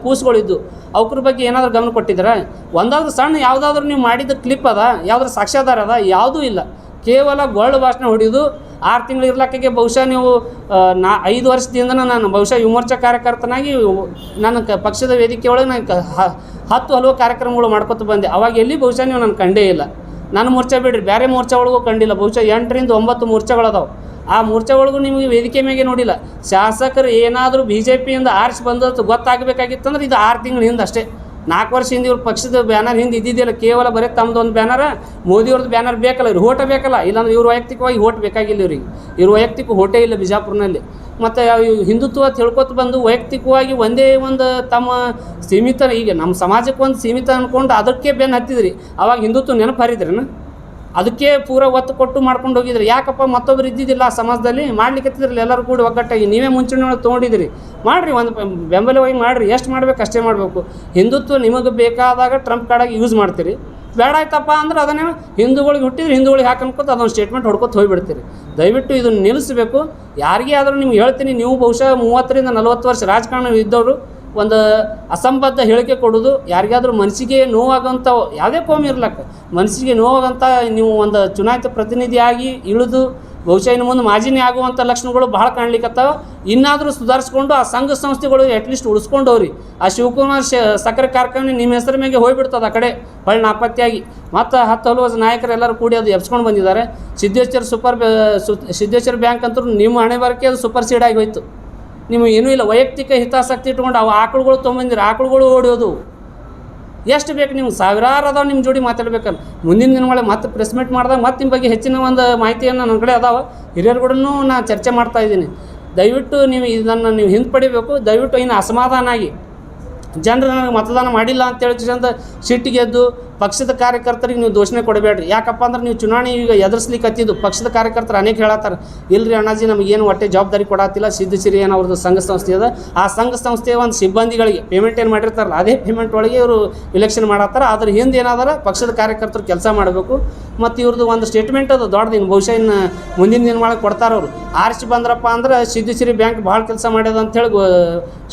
ಕೂಸುಗಳಿದ್ದು ಅವ್ರ ಬಗ್ಗೆ ಏನಾದರೂ ಗಮನ ಕೊಟ್ಟಿದ್ದಾರೆ? ಒಂದಾದ್ರೂ ಸಣ್ಣ ಯಾವುದಾದ್ರೂ ನೀವು ಮಾಡಿದ ಕ್ಲಿಪ್ ಅದ, ಯಾವುದಾದ್ರು ಸಾಕ್ಷ್ಯಾಧಾರ ಅದ? ಯಾವುದೂ ಇಲ್ಲ. ಕೇವಲ ಗೊಳ್ಳು ಭಾಷಣ ಹೊಡೆಯೋದು. 6 ತಿಂಗಳು ಇರ್ಲಿಕ್ಕೆ ಬಹುಶಃ ನೀವು 5 ವರ್ಷದಿಂದ ನಾನು ಬಹುಶಃ ಯುವ ಮೋರ್ಚಾ ಕಾರ್ಯಕರ್ತನಾಗಿ ನಾನು ಪಕ್ಷದ ವೇದಿಕೆ ಒಳಗೆ ನಾನು 10 ಹಲವು ಕಾರ್ಯಕ್ರಮಗಳು ಮಾಡ್ಕೊತ ಬಂದೆ. ಅವಾಗ ಎಲ್ಲಿ ಬಹುಶಃ ನೀವು ನಾನು ಕಂಡೇ ಇಲ್ಲ. ನನ್ನ ಮೋರ್ಚಾ ಬಿಡ್ರಿ, ಬೇರೆ ಮೋರ್ಚಾ ಒಳಗೂ ಕಂಡಿಲ್ಲ. ಬಹುಶಃ 8ರಿಂದ 9 ಮೋರ್ಚಾಗಳದಾವೆ. ಆ ಮೋರ್ಚಾ ಒಳಗೂ ನಿಮಗೆ ವೇದಿಕೆ ಮೇಲೆ ನೋಡಿಲ್ಲ. ಶಾಸಕರು ಏನಾದರೂ BJPಯಿಂದ ಆರಿಸಿ ಬಂದದ್ದು ಗೊತ್ತಾಗಬೇಕಾಗಿತ್ತಂದ್ರೆ ಇದು 6 ತಿಂಗಳ ಹಿಂದೆ ಅಷ್ಟೇ. 4 ವರ್ಷ ಹಿಂದೆ ಇವ್ರ ಪಕ್ಷದ ಬ್ಯಾನರ್ ಹಿಂದೆ ಇದ್ದಿದ್ದಿಲ್ಲ, ಕೇವಲ ಬರೀ ತಮ್ಮದು ಒಂದು ಬ್ಯಾನರ, ಮೋದಿಯವ್ರದ್ದು ಬ್ಯಾನರ್ ಬೇಕಲ್ಲ, ಇವ್ರು ಓಟ ಬೇಕಲ್ಲ, ಇಲ್ಲಾಂದ್ರೆ ಇವ್ರು ವೈಯಕ್ತಿಕವಾಗಿ ಓಟ್ ಬೇಕಾಗಿಲ್ಲ ಇವ್ರಿಗೆ, ಇವ್ರು ವೈಯಕ್ತಿಕ ಓಟೇ ಇಲ್ಲ ಬಿಜಾಪುರನಲ್ಲಿ. ಮತ್ತು ಹಿಂದುತ್ವ ತಿಳ್ಕೊತ ಬಂದು ವೈಯಕ್ತಿಕವಾಗಿ ಒಂದೇ ಒಂದು ತಮ್ಮ ಸೀಮಿತ, ಈಗ ನಮ್ಮ ಸಮಾಜಕ್ಕೆ ಒಂದು ಸೀಮಿತ ಅಂದ್ಕೊಂಡು ಅದಕ್ಕೆ ಬೆನ್ನು ಹತ್ತಿದ್ರಿ. ಅವಾಗ ಹಿಂದುತ್ವ ನೆನಪು ಹರಿದ್ರೇನು? ಅದಕ್ಕೆ ಪೂರ ಒತ್ತು ಕೊಟ್ಟು ಮಾಡ್ಕೊಂಡು ಹೋಗಿದ್ರಿ. ಯಾಕಪ್ಪ ಮತ್ತೊಬ್ರು ಇದ್ದಿದ್ದಿಲ್ಲ ಆ ಸಮಾಜದಲ್ಲಿ, ಮಾಡ್ಲಿಕ್ಕತ್ತಿದ್ರಲ್ಲ ಎಲ್ಲರೂ ಕೂಡ ಒಗ್ಗಟ್ಟಾಗಿ. ನೀವೇ ಮುಂಚೂಣಿ ಒಳಗೆ ತೊಗೊಂಡಿದ್ರಿ, ಮಾಡಿರಿ, ಒಂದು ಬೆಂಬಲವಾಗಿ ಮಾಡಿರಿ. ಎಷ್ಟು ಮಾಡ್ಬೇಕು ಅಷ್ಟೇ ಮಾಡಬೇಕು. ಹಿಂದುತ್ವ ನಿಮಗೆ ಬೇಕಾದಾಗ ಟ್ರಂಪ್ ಕಾರ್ಡಾಗಿ ಯೂಸ್ ಮಾಡ್ತೀರಿ, ಬೇಡ ಆಯ್ತಪ್ಪ ಅಂದ್ರೆ ಅದನ್ನೇ ಹಿಂದೂಗಳಿಗೆ ಹುಟ್ಟಿದ್ರೆ ಹಿಂದೂಗಳಿಗೆ ಹಾಕನ್ಕೋತ ಅದೊಂದು ಸ್ಟೇಟ್ಮೆಂಟ್ ಹೊಡ್ಕೊತ ಹೋಗಿಬಿಡ್ತೀರಿ. ದಯವಿಟ್ಟು ಇದನ್ನು ನಿಲ್ಲಿಸಬೇಕು. ಯಾರಿಗೇ ಆದರೂ ನಿಮ್ಗೆ ಹೇಳ್ತೀನಿ, ನೀವು ಬಹುಶಃ 30 ರಿಂದ 40 ವರ್ಷ ರಾಜಕಾರಣ ಇದ್ದವರು ಒಂದು ಅಸಂಬದ್ಧ ಹೇಳಿಕೆ ಕೊಡೋದು, ಯಾರಿಗಾದ್ರೂ ಮನಸ್ಸಿಗೆ ನೋವಾಗೋಂಥ, ಯಾವುದೇ ಕೋಮಿ ಇರ್ಲಕ್ಕ, ಮನಸ್ಸಿಗೆ ನೋವಾಗಂಥ ನೀವು ಒಂದು ಚುನಾಯಿತ ಪ್ರತಿನಿಧಿಯಾಗಿ ಇಳಿದು ಬಹುಶಃ ಇನ್ನು ಮುಂದೆ ಮಾಜಿನೇ ಆಗುವಂಥ ಲಕ್ಷಣಗಳು ಭಾಳ ಕಾಣ್ಲಿಕ್ಕತ್ತಾವ. ಇನ್ನಾದರೂ ಸುಧಾರಿಸ್ಕೊಂಡು ಆ ಸಂಘ ಸಂಸ್ಥೆಗಳು ಅಟ್ಲೀಸ್ಟ್ ಉಳಿಸ್ಕೊಂಡವ್ರಿ. ಆ ಶಿವಕುಮಾರ್ ಸಕ್ಕರೆ ಕಾರ್ಖಾನೆ ನಿಮ್ಮ ಹೆಸರ ಮೇಲೆ ಹೋಗಿಬಿಡ್ತದೆ ಆ ಕಡೆ ಹೊಳ್ಳಿ ನಾಪತ್ತೆಯಾಗಿ. ಮತ್ತು 10 ಹಲವು ನಾಯಕರೆಲ್ಲರೂ ಕೂಡಿ ಅದು ಎಬ್ಸ್ಕೊಂಡು ಬಂದಿದ್ದಾರೆ. ಸಿದ್ದೇಶ್ವರ ಬ್ಯಾಂಕ್ ಅಂತೂ ನಿಮ್ಮ ಹಣೆ ಬರಕ್ಕೆ ಅದು ಸೂಪರ್ ಸೀಡ್ ಆಗಿ ಹೋಯ್ತು. ನಿಮಗೆ ಏನೂ ಇಲ್ಲ, ವೈಯಕ್ತಿಕ ಹಿತಾಸಕ್ತಿ ಇಟ್ಕೊಂಡು ಅವು ಆಕಳುಗಳು ತೊಗೊಂಬಂದಿರಿ, ಆಕಳುಗಳು ಓಡೋದು. ಎಷ್ಟು ಬೇಕು ನಿಮ್ಗೆ? ಸಾವಿರಾರು ಅದಾವೆ ನಿಮ್ಮ ಜೋಡಿ ಮಾತಾಡ್ಬೇಕಲ್ಲ. ಮುಂದಿನ ದಿನಗಳಲ್ಲಿ ಮತ್ತೆ ಪ್ರೆಸ್ ಮೀಟ್ ಮಾಡಿದಾಗ ಮತ್ತೆ ನಿಮ್ಮ ಬಗ್ಗೆ ಹೆಚ್ಚಿನ ಒಂದು ಮಾಹಿತಿಯನ್ನು ನನ್ನ ಕಡೆ ಅದಾವೆ, ಹಿರಿಯರು ಕೂಡ ನಾನು ಚರ್ಚೆ ಮಾಡ್ತಾಯಿದ್ದೀನಿ. ದಯವಿಟ್ಟು ನೀವು ಇದನ್ನು ನೀವು ಹಿಂಪಡಿಬೇಕು. ದಯವಿಟ್ಟು ಇನ್ನು ಅಸಮಾಧಾನ ಆಗಿ ಜನರು ನನಗೆ ಮತದಾನ ಮಾಡಿಲ್ಲ ಅಂತೇಳಿ ಚಂದ ಸಿಟ್ಟಿಗೆದ್ದು ಪಕ್ಷದ ಕಾರ್ಯಕರ್ತರಿಗೆ ನೀವು ದೋಷಣೆ ಕೊಡಬೇಡ್ರಿ. ಯಾಕಪ್ಪ ಅಂದ್ರೆ ನೀವು ಚುನಾವಣೆ ಈಗ ಎದುರಿಸ್ಲಿಕ್ಕೆ ಹತ್ತಿದ್ದು ಪಕ್ಷದ ಕಾರ್ಯಕರ್ತರು ಅನೇಕ ಹೇಳತ್ತಾರೆ, ಇಲ್ಲರಿ ಅಣ್ಣಾಜಿ ನಮಗೇನು ಹೊಟ್ಟೆ ಜವಾಬ್ದಾರಿ ಕೊಡತ್ತಿಲ್ಲ, ಸಿದ್ಧಸಿರಿ ಏನೋ ಅವ್ರದ್ದು ಸಂಘ ಸಂಸ್ಥೆ ಅದ, ಆ ಸಂಘ ಸಂಸ್ಥೆಯ ಒಂದು ಸಿಬ್ಬಂದಿಗಳಿಗೆ ಪೇಮೆಂಟ್ ಏನು ಮಾಡಿರ್ತಾರಲ್ಲ ಅದೇ ಪೇಮೆಂಟ್ ಒಳಗೆ ಇವರು ಇಲೆಕ್ಷನ್ ಮಾಡತ್ತಾರೆ. ಅದ್ರ ಹಿಂದೆ ಏನಾದ್ರೆ ಪಕ್ಷದ ಕಾರ್ಯಕರ್ತರು ಕೆಲಸ ಮಾಡಬೇಕು. ಮತ್ತು ಇವ್ರದ್ದು ಒಂದು ಸ್ಟೇಟ್ಮೆಂಟ್ ಅದು ದೊಡ್ಡದಿನ್ನು, ಬಹುಶಃ ಇನ್ನು ಮುಂದಿನ ದಿನಮಾನಕ್ಕೆ ಕೊಡ್ತಾರೆ ಅವರು. ಆರಿಸಿ ಬಂದ್ರಪ್ಪ ಅಂದ್ರೆ ಸಿದ್ಧಸಿರಿ ಬ್ಯಾಂಕ್ ಭಾಳ ಕೆಲಸ ಮಾಡ್ಯದ ಅಂತೇಳಿ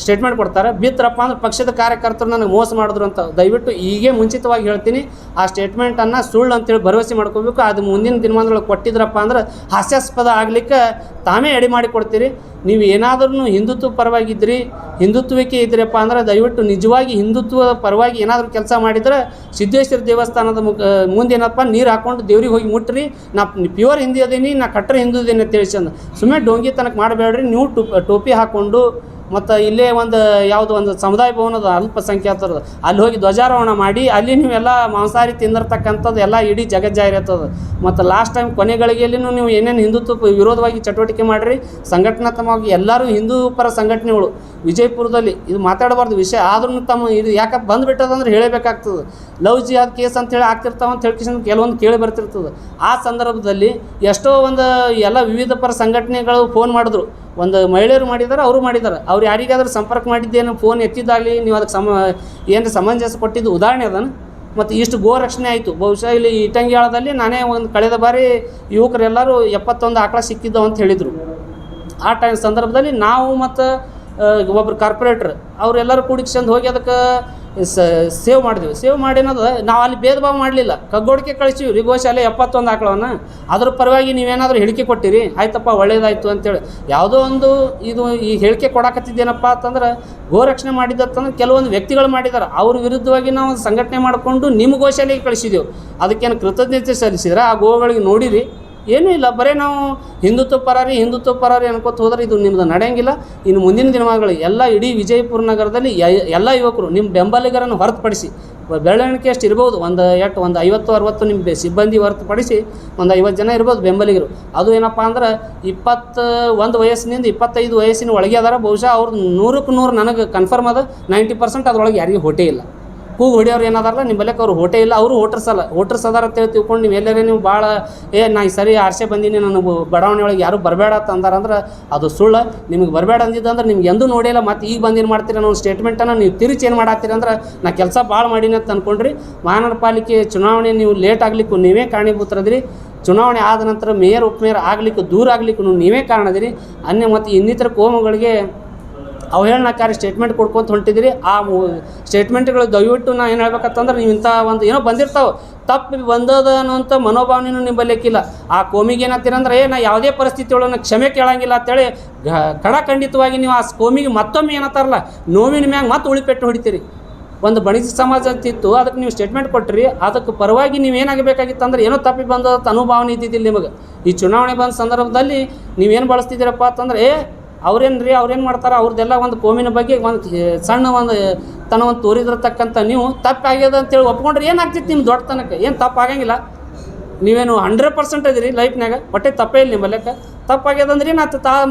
ಸ್ಟೇಟ್ಮೆಂಟ್ ಕೊಡ್ತಾರೆ. ಬಿತ್ತರಪ್ಪ ಅಂದ್ರೆ ಪಕ್ಷದ ಕಾರ್ಯಕರ್ತರು ನನಗೆ ಮೋಸ ಮಾಡಿದ್ರು ಅಂತ. ದಯವಿಟ್ಟು ಈಗೇ ಮುಂಚಿತವಾಗಿ ಹೇಳ್ತೀನಿ, ಆ ಸ್ಟೇಟ್ಮೆಂಟನ್ನು ಸುಳ್ಳು ಅಂತೇಳಿ ಭರವಸೆ ಮಾಡ್ಕೋಬೇಕು. ಅದು ಮುಂದಿನ ದಿನಮಾನಗಳಿಗೆ ಕೊಟ್ಟಿದ್ರಪ್ಪ ಅಂದ್ರೆ ಹಾಸ್ಯಾಸ್ಪದ ಆಗ್ಲಿಕ್ಕೆ ತಾವೇ ಎಡೆ ಮಾಡಿ ಕೊಡ್ತೀರಿ. ನೀವು ಏನಾದ್ರೂ ಹಿಂದುತ್ವ ಪರವಾಗಿದ್ರಿ, ಹಿಂದುತ್ವಕ್ಕೆ ಇದ್ರಪ್ಪ ಅಂದ್ರೆ ದಯವಿಟ್ಟು ನಿಜವಾಗಿ ಹಿಂದುತ್ವ ಪರವಾಗಿ ಏನಾದರೂ ಕೆಲಸ ಮಾಡಿದ್ರೆ ಸಿದ್ದೇಶ್ವರ ದೇವಸ್ಥಾನದ ಮುಂದೇನಪ್ಪ ನೀರು ಹಾಕ್ಕೊಂಡು ದೇವ್ರಿಗೆ ಹೋಗಿ ಮುಟ್ರಿ. ನಾ ಪ್ಯೂರ್ ಹಿಂದಿ ಅದೀನಿ, ನಾ ಕಟ್ಟರೆ ಹಿಂದೂ ಇದೀನಿ ಅಂತ ತಿಳಿಸಂದು ಸುಮ್ಮನೆ ಡೋಂಗಿ ತನಕ ಮಾಡಬೇಡ್ರಿ. ನೀವು ಟೋಪಿ ಹಾಕ್ಕೊಂಡು ಮತ್ತು ಇಲ್ಲೇ ಒಂದು ಯಾವುದೋ ಒಂದು ಸಮುದಾಯ ಭವನದ ಅಲ್ಪಸಂಖ್ಯಾತರದು ಅಲ್ಲಿ ಹೋಗಿ ಧ್ವಜಾರೋಹಣ ಮಾಡಿ ಅಲ್ಲಿ ನೀವೆಲ್ಲ ಮಾಂಸಾಹಾರಿ ತಿಂದಿರ್ತಕ್ಕಂಥದ್ದು ಎಲ್ಲ ಇಡೀ ಜಗಜ್ಜಾಹಿರತ್ತದ. ಮತ್ತು ಲಾಸ್ಟ್ ಟೈಮ್ ಕೊನೆಗಳಿಗೆಯಲ್ಲಿನೂ ನೀವು ಏನೇನು ಹಿಂದುತ್ವ ವಿರೋಧವಾಗಿ ಚಟುವಟಿಕೆ ಮಾಡಿರಿ, ಸಂಘಟನಾತ್ಮಕವಾಗಿ ಎಲ್ಲರೂ ಹಿಂದೂ ಪರ ಸಂಘಟನೆಗಳು ವಿಜಯಪುರದಲ್ಲಿ ಇದು ಮಾತಾಡಬಾರ್ದು ವಿಷಯ, ಆದ್ರೂ ತಮ್ಮ ಇದು ಯಾಕೆ ಬಂದುಬಿಟ್ಟದಂದ್ರೆ ಹೇಳಬೇಕಾಗ್ತದೆ. ಲವ್ ಜಿಹಾದ್ ಕೇಸ್ ಅಂತೇಳಿ ಆಗ್ತಿರ್ತಾವೆ ಅಂತ ಹೇಳ್ಕೊಂಡು ಕೆಲವೊಂದು ಕೇಳಿ ಬರ್ತಿರ್ತದೆ. ಆ ಸಂದರ್ಭದಲ್ಲಿ ಎಷ್ಟೋ ಒಂದು ಎಲ್ಲ ವಿವಿಧ ಪರ ಸಂಘಟನೆಗಳು ಫೋನ್ ಮಾಡಿದ್ರು, ಒಂದು ಮಹಿಳೆಯರು ಮಾಡಿದ್ದಾರೆ, ಅವರು ಮಾಡಿದ್ದಾರೆ. ಅವ್ರು ಯಾರಿಗಾದ್ರೂ ಸಂಪರ್ಕ ಮಾಡಿದ್ದೇನು ಫೋನ್ ಎತ್ತಿದ್ದಾಗಲಿ ನೀವು ಅದಕ್ಕೆ ಏನು ಸಮಂಜಸ ಕೊಟ್ಟಿದ್ದು ಉದಾಹರಣೆ ಅದನ್ನು. ಮತ್ತು ಇಷ್ಟು ಗೋ ರಕ್ಷಣೆ ಆಯಿತು. ಬಹುಶಃ ಇಲ್ಲಿ ಇಟಂಗ್ಯಾಳದಲ್ಲಿ ನಾನೇ ಒಂದು ಕಳೆದ ಬಾರಿ ಯುವಕರೆಲ್ಲರೂ 71 ಆಕಳ ಸಿಕ್ಕಿದ್ದವು ಅಂತ ಹೇಳಿದರು. ಆ ಟೈಮ್ ಸಂದರ್ಭದಲ್ಲಿ ನಾವು ಮತ್ತು ಒಬ್ಬರು ಕಾರ್ಪೊರೇಟ್ರ್ ಅವರೆಲ್ಲರೂ ಕೂಡಿಸ್ಕೊಂಡು ಹೋಗಿ ಅದಕ್ಕೆ ಸೇವ್ ಮಾಡಿದ್ವಿ. ಸೇವ್ ಮಾಡಿ ಅನ್ನೋದು ನಾವು ಅಲ್ಲಿ ಭೇದ ಭಾವ ಮಾಡಲಿಲ್ಲ, ಕಗ್ಗೋಡಿಕೆ ಕಳಿಸಿವಿ ರೀ ಗೋಶಾಲೆ 71 ಆಕಳವನ್ನು. ಅದ್ರ ಪರವಾಗಿ ನೀವೇನಾದರೂ ಹೇಳಿಕೆ ಕೊಟ್ಟಿರಿ, ಆಯ್ತಪ್ಪ ಒಳ್ಳೇದಾಯಿತು ಅಂತೇಳಿ. ಯಾವುದೋ ಒಂದು ಇದು ಈ ಹೇಳಿಕೆ ಕೊಡಾಕತ್ತಿದ್ದೇನಪ್ಪ ಅಂತಂದ್ರೆ ಗೋರಕ್ಷಣೆ ಮಾಡಿದ್ದತ್ತಂದ್ರೆ ಕೆಲವೊಂದು ವ್ಯಕ್ತಿಗಳು ಮಾಡಿದ್ದಾರೆ, ಅವ್ರ ವಿರುದ್ಧವಾಗಿ ನಾವು ಸಂಘಟನೆ ಮಾಡಿಕೊಂಡು ನಿಮ್ಮ ಗೋಶಾಲೆಗೆ ಕಳಿಸಿದೆವು. ಅದಕ್ಕೇನು ಕೃತಜ್ಞತೆ ಸಲ್ಲಿಸಿದ್ರೆ ಆ ಗೋಗಳಿಗೆ ನೋಡಿರಿ ಏನೂ ಇಲ್ಲ, ಬರೀ ನಾವು ಹಿಂದುತ್ವ ಪರಾರಿ ಅನ್ಕೋತ ಹೋದ್ರೆ ಇದು ನಿಮ್ಮದು ನಡೆಯಂಗಿಲ್ಲ. ಇನ್ನು ಮುಂದಿನ ದಿನಮಾನಗಳು ಎಲ್ಲ ಇಡೀ ವಿಜಯಪುರ ನಗರದಲ್ಲಿ ಎಲ್ಲ ಯುವಕರು ನಿಮ್ಮ ಬೆಂಬಲಿಗರನ್ನು ಹೊರತುಪಡಿಸಿ ಬೆಳವಣಿಗೆ ಎಷ್ಟು ಇರ್ಬೋದು, ಒಂದು 50-60 ನಿಮ್ಮ ಸಿಬ್ಬಂದಿ ಹೊರತುಪಡಿಸಿ ಒಂದು 50 ಜನ ಇರ್ಬೋದು ಬೆಂಬಲಿಗರು. ಅದು ಏನಪ್ಪ ಅಂದ್ರೆ 21 ವಯಸ್ಸಿನಿಂದ 25 ವಯಸ್ಸಿನ ಒಳಗೆ ಅದಾರ. ಬಹುಶಃ ಅವ್ರು 100ಕ್ಕೆ 100 ನನಗೆ ಕನ್ಫರ್ಮ್ ಅದ. 90% ಅದ್ರೊಳಗೆ ಯಾರಿಗೂ ಹೊಟ್ಟೆ ಇಲ್ಲ. ಕೂಗು ಹೊಡಿಯೋರು ಏನಾದಾರಲ್ಲ ನಿಮ್ಮ ಬಲ್ಲಕ್ಕೆ ಅವ್ರು ಹೊಟ್ಟೆ ಇಲ್ಲ, ಅವರು ವೋಟರ್ಸ್ ಅದಾರ ಅಂತೇಳಿ ತಿಳ್ಕೊಂಡು ನೀವು ಎಲ್ಲರೇ ನೀವು ಭಾಳ ನಾ ಈ ಸರಿ ಆರ್ಸೆ ಬಂದೀನಿ, ನನಗೆ ಬಡಾವಣೆ ಒಳಗೆ ಯಾರು ಬರಬೇಡ ಅಂತ ಅಂದಾರಂದ್ರೆ ಅದು ಸುಳ್ಳು. ನಿಮಗೆ ಬರಬೇಡ ಅಂದಿದ್ದಂದ್ರೆ ನಿಮ್ಗೆ ಎಂದೂ ನೋಡಿಲ್ಲ, ಮತ್ತು ಈಗ ಬಂದೇನು ಮಾಡ್ತೀರಿ ಅನ್ನೋ ಸ್ಟೇಟ್ಮೆಂಟನ್ನು ನೀವು ತಿರುಚಿ ಏನು ಮಾಡತ್ತೀರಿ ಅಂದ್ರೆ ನಾ ಕೆಲಸ ಭಾಳ ಮಾಡೀನಿ ಅಂತ ಅಂದ್ಕೊಂಡ್ರಿ. ಮಹಾನಗರ ಪಾಲಿಕೆ ಚುನಾವಣೆ ನೀವು ಲೇಟ್ ಆಗಲಿಕ್ಕೂ ನೀವೇ ಕಾರಣೀಭೂತರದಿರಿ. ಚುನಾವಣೆ ಆದ ನಂತರ ಮೇಯರ್ ಉಪಮೇಯರ್ ಆಗಲಿಕ್ಕೂ ದೂರ ಆಗಲಿಕ್ಕೂ ನೀವೇ ಕಾರಣದಿರಿ. ಮತ್ತು ಇನ್ನಿತರ ಕೋಮುಗಳಿಗೆ ಅವಹೇಳನಕಾರಿ ಸ್ಟೇಟ್ಮೆಂಟ್ ಕೊಡ್ಕೊಂತ ಹೊಂಟಿದ್ದೀರಿ. ಆ ಸ್ಟೇಟ್ಮೆಂಟ್ಗಳು ದಯವಿಟ್ಟು ನಾ ಏನು ಹೇಳ್ಬೇಕಂತಂದ್ರೆ ನೀವು ಇಂಥ ಒಂದು ಏನೋ ಬಂದಿರ್ತಾವೆ, ತಪ್ಪು ಬಂದದ ಅನ್ನೋಂಥ ಮನೋಭಾವನೆಯೂ ನಿಂಬಲ್ಲಿಕ್ಕಿಲ್ಲ. ಆ ಕೋಮಿಗೆ ಏನಂತೀರಂದ್ರೆ ನಾ ಯಾವುದೇ ಪರಿಸ್ಥಿತಿ ಒಳಗೆ ಕ್ಷಮೆ ಕೇಳಂಗಿಲ್ಲ ಅಂತೇಳಿ ಖಂಡಿತವಾಗಿ ನೀವು ಆ ಕೋಮಿಗೆ ಮತ್ತೊಮ್ಮೆ ಏನಂತಾರಲ್ಲ ನೋವಿನ ಮ್ಯಾಗ ಮತ್ತೆ ಉಳಿಪೆಟ್ಟು ಹೊಡಿತೀರಿ. ಒಂದು ಬಣಿಜ ಸಮಾಜ ಅಂತಿತ್ತು, ಅದಕ್ಕೆ ನೀವು ಸ್ಟೇಟ್ಮೆಂಟ್ ಕೊಟ್ಟಿರಿ. ಅದಕ್ಕೆ ಪರವಾಗಿ ನೀವು ಏನಾಗಬೇಕಾಗಿತ್ತು ಅಂದ್ರೆ ಏನೋ ತಪ್ಪಿ ಬಂದ ಅನುಭಾವನೆ ಇದ್ದಿದ್ದಿಲ್ಲ ನಿಮಗೆ. ಈ ಚುನಾವಣೆ ಬಂದ ಸಂದರ್ಭದಲ್ಲಿ ನೀವೇನು ಬಳಸ್ತಿದ್ದೀರಪ್ಪ ಅಂತಂದರೆ ಅವ್ರೇನು ಮಾಡ್ತಾರೆ, ಅವ್ರದ್ದೆಲ್ಲ ಒಂದು ಕೋಮಿನ ಬಗ್ಗೆ ಒಂದು ಸಣ್ಣ ಒಂದು ತನವನ್ನು ತೋರಿದಿರತಕ್ಕಂಥ ನೀವು ತಪ್ಪಾಗ್ಯದ ಅಂತೇಳಿ ಒಪ್ಕೊಂಡ್ರೆ ಏನಾಗ್ತಿತ್ತು ನಿಮ್ಮ ದೊಡ್ಡತನಕ್ಕೆ? ಏನು ತಪ್ಪಾಗಂಗಿಲ್ಲ. ನೀವೇನು 100% ಇದೀರಿ ಲೈಫ್ನಾಗ, ಒಟ್ಟೆ ತಪ್ಪೇ ಇಲ್ಲ ನಿಮ್ಮ ಲೆಕ್ಕ. ತಪ್ಪಾಗ್ಯದ ಅಂದ್ರೆ ಏನಾಯ್ತು?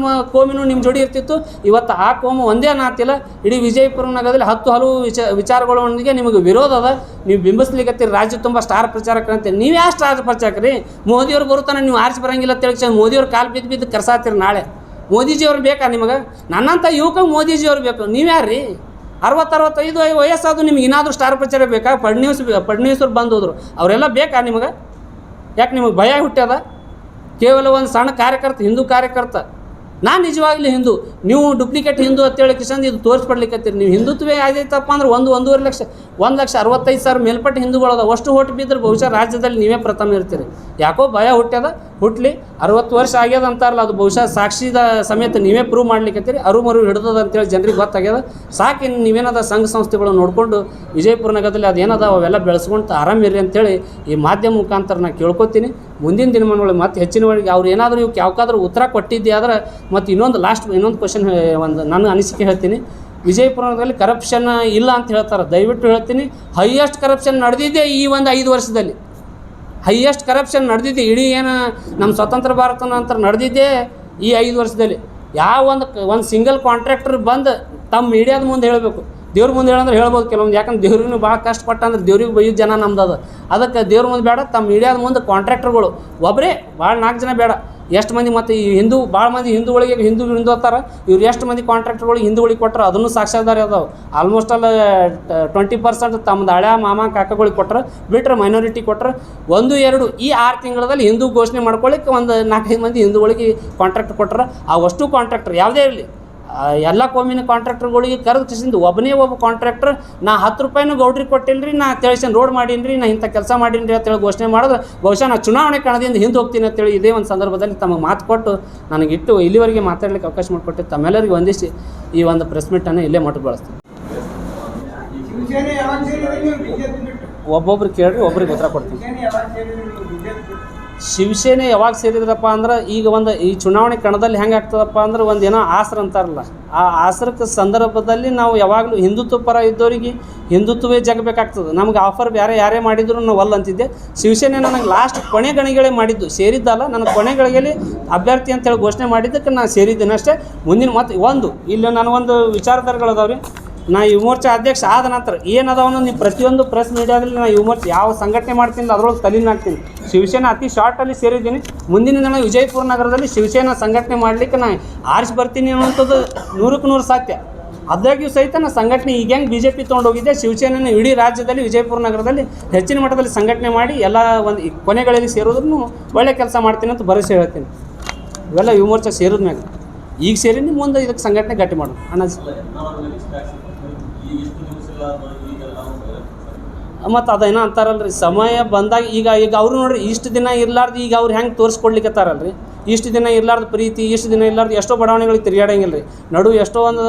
ಕೋಮಿನೂ ನಿಮ್ಮ ಜೋಡಿ ಇರ್ತಿತ್ತು. ಇವತ್ತು ಆ ಕೋಮು ಒಂದೇ ನಾತಿಲ್ಲ, ಇಡೀ ವಿಜಯಪುರ ನಗರದಲ್ಲಿ ಹಲವು ವಿಚಾರಗಳೊಂದಿಗೆ ನಿಮಗೆ ವಿರೋಧ ಅದ. ನೀವು ಬಿಂಬಿಸ್ಲಿಕ್ಕತ್ತೀರಿ ರಾಜ್ಯ ತುಂಬ ಸ್ಟಾರ್ ಪ್ರಚಾರಕರಂತೆ. ನೀವು ಯಾವ ಸ್ಟಾರ್ ಪ್ರಚಾರಕರಿ? ಮೋದಿಯವ್ರು ಬರುತ್ತಾನೆ, ನೀವು ಆರಿಸಿ ಬರಂಗಿಲ್ಲ ಅಂತೇಳಿ ಮೋದಿಯವ್ರು ಕಾಲು ಬಿದ್ದು ಕರ್ಸಾತೀರಿ. ನಾಳೆ ಮೋದಿಜಿಯವ್ರು ಬೇಕಾ ನಿಮಗೆ? ನನ್ನಂಥ ಯುವಕ ಮೋದಿಜಿಯವ್ರು ಬೇಕು. ನೀವು ಯಾರು ರೀ? 60-65 ವಯಸ್ಸಾದ್ರು ನಿಮ್ಗೆ ಏನಾದರೂ ಸ್ಟಾರ್ ಪ್ರಚಾರ ಬೇಕಾ? ಫಡ್ನವೀಸರು ಬಂದು ಹೋದ್ರು, ಅವರೆಲ್ಲ ಬೇಕಾ ನಿಮಗೆ? ಯಾಕೆ ನಿಮಗೆ ಭಯ ಹುಟ್ಟ್ಯದ? ಕೇವಲ ಒಂದು ಸಣ್ಣ ಕಾರ್ಯಕರ್ತ, ಹಿಂದೂ ಕಾರ್ಯಕರ್ತ. ನಾನು ನಿಜವಾಗ್ಲೂ ಹಿಂದೂ, ನೀವು ಡೂಪ್ಲಿಕೇಟ್ ಹಿಂದೂ ಅಂತೇಳಿ ಕಿಶನ್ ಇದು ತೋರಿಸ್ಪಡ್ಲಿಕ್ಕತ್ತೀರಿ. ನೀವು ಹಿಂದುತ್ವೇ ಆಗೈತಪ್ಪ ಅಂದ್ರೆ 1.5 ಲಕ್ಷ 1,65,000 ಮೇಲ್ಪಟ್ಟು ಹಿಂದೂಗಳದ. ಅಷ್ಟು ಓಟ್ ಬಿದ್ದರೆ ಬಹುಶಃ ರಾಜ್ಯದಲ್ಲಿ ನೀವೇ ಪ್ರಥಮ ಇರ್ತೀರಿ. ಯಾಕೋ ಭಯ ಹುಟ್ಟ್ಯದ. ಹುಟ್ಲಿ, 60 ವರ್ಷ ಆಗ್ಯದ ಅಂತಾರಲ್ಲ, ಅದು ಬಹುಶಃ ಸಾಕ್ಷಿದ ಸಮೇತ ನೀವೇ ಪ್ರೂವ್ ಮಾಡ್ಲಿಕ್ಕತ್ತೀರಿ. ಅರುಮರು ಹಿಡ್ದದ ಅಂತೇಳಿ ಜನರಿಗೆ ಗೊತ್ತಾಗ್ಯದ. ಸಾಕು, ಇನ್ನು ನೀವೇನದ ಸಂಘ ಸಂಸ್ಥೆಗಳು ನೋಡಿಕೊಂಡು ವಿಜಯಪುರ ನಗರದಲ್ಲಿ ಅದೇನದ ಅವೆಲ್ಲ ಬೆಳೆಸ್ಕೊಂಡು ಆರಾಮಿರ್ರಿ ಅಂತೇಳಿ ಈ ಮಾಧ್ಯಮ ಮುಖಾಂತರ ನಾನು ಕೇಳ್ಕೊತೀನಿ. ಮುಂದಿನ ದಿನಮಾನಗಳು ಮತ್ತೆ ಹೆಚ್ಚಿನವರೆಗೆ ಅವ್ರು ಏನಾದರೂ ಇವಕ್ಕೆ ಯಾವ್ದಾದ್ರೂ ಉತ್ತರ ಕೊಟ್ಟಿದ್ದೆ ಆದ್ರೆ ಮತ್ತು ಇನ್ನೊಂದು ಕ್ವಶನ್, ಒಂದು ನನ್ನ ಅನಿಸಿಕೆ ಹೇಳ್ತೀನಿ. ವಿಜಯಪುರದಲ್ಲಿ ಕರಪ್ಷನ್ ಇಲ್ಲ ಅಂತ ಹೇಳ್ತಾರೆ. ದಯವಿಟ್ಟು ಹೇಳ್ತೀನಿ, ಹೈಯೆಸ್ಟ್ ಕರಪ್ಷನ್ ನಡೆದಿದ್ದೆ ಈ ಒಂದು 5 ವರ್ಷದಲ್ಲಿ. ಹೈಯೆಸ್ಟ್ ಕರಪ್ಷನ್ ನಡೆದಿದ್ದೆ ಇಡೀ ಏನು ನಮ್ಮ ಸ್ವತಂತ್ರ ಭಾರತ ನಂತರ ನಡೆದಿದ್ದೇ ಈ 5 ವರ್ಷದಲ್ಲಿ. ಯಾವ ಒಂದು ಸಿಂಗಲ್ ಕಾಂಟ್ರಾಕ್ಟರ್ ಬಂದು ತಮ್ಮ ಮೀಡಿಯಾದ ಮುಂದೆ ಹೇಳಬೇಕು. ದೇವ್ರ ಮುಂದೆ ಹೇಳಂದ್ರೆ ಹೇಳ್ಬೋದು ಕೆಲವೊಂದು, ಯಾಕಂದ್ರೆ ದೇವ್ರಿಗೂ ಭಾಳ ಕಷ್ಟಪಟ್ಟ ಅಂದ್ರೆ ದೇವ್ರಿಗೆ ಬೈಯೋದು ಜನ ನಮ್ದು. ಅದಕ್ಕೆ ದೇವ್ರ ಮುಂದೆ ಬೇಡ, ತಮ್ಮ ಮೀಡಿಯಾದ ಮುಂದೆ ಕಾಂಟ್ರಾಕ್ಟರ್ಗಳು ಒಬ್ಬರೇ, ಭಾಳ 4 ಜನ ಬೇಡ, ಎಷ್ಟು ಮಂದಿ. ಮತ್ತು ಈ ಭಾಳ ಮಂದಿ ಹಿಂದೂಗಳಿಗೆ ಹಿಂದೂ ಅಂತಾರೆ. ಇವ್ರು ಎಷ್ಟು ಮಂದಿ ಕಾಂಟ್ರಾಕ್ಟರ್ಗಳಿಗೆ ಹಿಂದೂಗಳಿಗೆ ಕೊಟ್ಟರು ಅದನ್ನು ಸಾಕ್ಷಾಧಾರ ಅದಾವೆ. ಆಲ್ಮೋಸ್ಟ್ ಅಲ್ಲ 20% ತಮ್ಮದು ಹಳೆ ಮಾಮ ಕಾಕಗಳಿಗೆ ಕೊಟ್ಟರು, ಬಿಟ್ಟರೆ ಮೈನಾರಿಟಿ ಕೊಟ್ಟರು. 1-2 ಈ 6 ತಿಂಗಳಲ್ಲಿ ಹಿಂದೂ ಘೋಷಣೆ ಮಾಡ್ಕೊಳ್ಳಿಕ್ಕೆ ಒಂದು 4-5 ಮಂದಿ ಹಿಂದೂಗಳಿಗೆ ಕಾಂಟ್ರಾಕ್ಟ್ ಕೊಟ್ಟರು. ಆ ಅಷ್ಟು ಕಾಂಟ್ರಾಕ್ಟರ್ ಯಾವುದೇ ಇರಲಿ, ಎಲ್ಲ ಕೋಮಿನ ಕಾಂಟ್ರಾಕ್ಟರ್ಗಳಿಗೆ ಕರೆದು ಕಿಸಿಂದು ಒಬ್ಬ ಕಾಂಟ್ರಾಕ್ಟರ್ ನಾ 10 ರೂಪಾಯಿನೂ ಗೌಡ್ರಿಗೆ ಕೊಟ್ಟಿಲ್ರಿ, ನಾ ತಿಳಿಸನ್ ರೋಡ್ ಮಾಡೀನಿ, ನಾ ಇಂಥ ಕೆಲಸ ಮಾಡೀನಿ ಅಂತೇಳಿ ಘೋಷಣೆ ಮಾಡಿದ್ರೆ ಬಹುಶಃ ನಾ ಚುನಾವಣೆ ಕಣದಿಂದ ಹಿಂದೆ ಹೋಗ್ತೀನಿ ಅಂತೇಳಿ ಇದೇ ಒಂದು ಸಂದರ್ಭದಲ್ಲಿ ತಮಗೆ ಮಾತು ಕೊಟ್ಟು ನನಗಿಟ್ಟು ಇಲ್ಲಿವರೆಗೆ ಮಾತಾಡಲಿಕ್ಕೆ ಅವಕಾಶ ಮಾಡಿಕೊಟ್ಟು ತಮ್ಮೆಲ್ಲರಿಗೂ ವಂದಿಸಿ ಈ ಒಂದು ಪ್ರೆಸ್ ಮೀಟನ್ನು ಇಲ್ಲೇ ಮಟ್ಟು ಬಳಸ್ತೀನಿ. ಒಬ್ಬೊಬ್ರು ಕೇಳ್ರಿ, ಒಬ್ರಿಗೆ ಉತ್ತರ ಕೊಡ್ತೀನಿ. ಶಿವಸೇನೆ ಯಾವಾಗ ಸೇರಿದ್ರಪ್ಪ ಅಂದ್ರೆ ಈಗ ಈ ಚುನಾವಣೆ ಕಣದಲ್ಲಿ ಹೆಂಗೆ ಆಗ್ತದಪ್ಪ ಅಂದ್ರೆ ಏನೋ ಆಸರ ಅಂತಾರಲ್ಲ, ಆ ಆಸರಕ್ಕೆ ಸಂದರ್ಭದಲ್ಲಿ ನಾವು ಯಾವಾಗಲೂ ಹಿಂದುತ್ವ ಪರ ಇದ್ದವರಿಗೆ ಹಿಂದುತ್ವವೇ ಜಗಬೇಕಾಗ್ತದೆ. ನಮ್ಗೆ ಆಫರ್ ಯಾರೇ ಮಾಡಿದ್ರು ನಾವು ಅಲ್ಲ ಅಂತಿದ್ದೆ. ಶಿವಸೇನೆ ನನಗೆ ಲಾಸ್ಟ್ ಕೊನೆ ಗಣಿಗಳೇ ಮಾಡಿದ್ದು, ಸೇರಿದ್ದಲ್ಲ. ನನಗೆ ಕೊನೆ ಗಳಿಗೆಯಲ್ಲಿ ಅಭ್ಯರ್ಥಿ ಅಂತೇಳಿ ಘೋಷಣೆ ಮಾಡಿದ್ದಕ್ಕೆ ನಾನು ಸೇರಿದ್ದೇನೆ ಅಷ್ಟೇ. ಮುಂದಿನ ಮತ್ತೆ ಇಲ್ಲಿ ನನಗೊಂದು ವಿಚಾರಧಾರೆಗಳದಾವ್ರಿ. ನಾ ಯುವ ಮೋರ್ಚಾ ಅಧ್ಯಕ್ಷ ಆದ ನಂತರ ಏನದಾವನ್ನ ನೀವು ಪ್ರತಿಯೊಂದು ಪ್ರೆಸ್ ಮೀಡಿಯಾದಲ್ಲಿ ನಾನು ಯುವ ಮೋರ್ಚಾ ಯಾವ ಸಂಘಟನೆ ಮಾಡ್ತೀನಿ ಅದರೊಳಗೆ ತಲೆನ ಹಾಕ್ತೀನಿ. ಶಿವಸೇನಾ ಅತಿ ಶಾರ್ಟಲ್ಲಿ ಸೇರಿದ್ದೀನಿ. ಮುಂದಿನ ದಿನ ವಿಜಯಪುರ ನಗರದಲ್ಲಿ ಶಿವಸೇನಾ ಸಂಘಟನೆ ಮಾಡಲಿಕ್ಕೆ ನಾನು ಆರಿಸಿ ಬರ್ತೀನಿ ಅನ್ನೋಂಥದ್ದು 100ಕ್ಕೆ 100 ಸತ್ಯ. ಅದಾಗಿಯೂ ಸಹಿತ ನಾನು ಸಂಘಟನೆ ಈಗ ಹೆಂಗೆ BJP ತೊಗೊಂಡೋಗಿದ್ದೆ, ಶಿವಸೇನೆಯನ್ನು ಇಡೀ ರಾಜ್ಯದಲ್ಲಿ ವಿಜಯಪುರ ನಗರದಲ್ಲಿ ಹೆಚ್ಚಿನ ಮಟ್ಟದಲ್ಲಿ ಸಂಘಟನೆ ಮಾಡಿ ಎಲ್ಲ ಒಂದು ಕೊನೆಗಳಲ್ಲಿ ಸೇರೋದ್ರೂ ಒಳ್ಳೆ ಕೆಲಸ ಮಾಡ್ತೀನಿ ಅಂತ ಭರವಸೆ ಹೇಳ್ತೀನಿ. ಇವೆಲ್ಲ ಯುವ ಮೋರ್ಚಾ ಸೇರಿದ ಮ್ಯಾಗ ಈಗ ಸೇರಿನಿ, ಮುಂದೆ ಇದಕ್ಕೆ ಸಂಘಟನೆ ಗಟ್ಟಿ ಮಾಡೋದು ಅನ್ನೋದು. ಮತ್ತು ಅದೇನೋ ಅಂತಾರಲ್ರಿ, ಸಮಯ ಬಂದಾಗ ಈಗ ಅವರು ನೋಡ್ರಿ, ಇಷ್ಟು ದಿನ ಇರಲಾರ್ದು ಈಗ ಅವ್ರು ಹೆಂಗೆ ತೋರಿಸ್ಕೊಡ್ಲಿಕ್ಕತ್ತಾರಲ್ರಿ. ಇಷ್ಟು ದಿನ ಇರಲಾರ್ದು ಪ್ರೀತಿ, ಇಷ್ಟು ದಿನ ಇರಲಾರ್ದು ಎಷ್ಟೋ ಬಡಾವಣೆಗಳಿಗೆ ತಿರುಗಾಡಂಗಿಲ್ಲ ರೀ. ಎಷ್ಟೋ ಒಂದು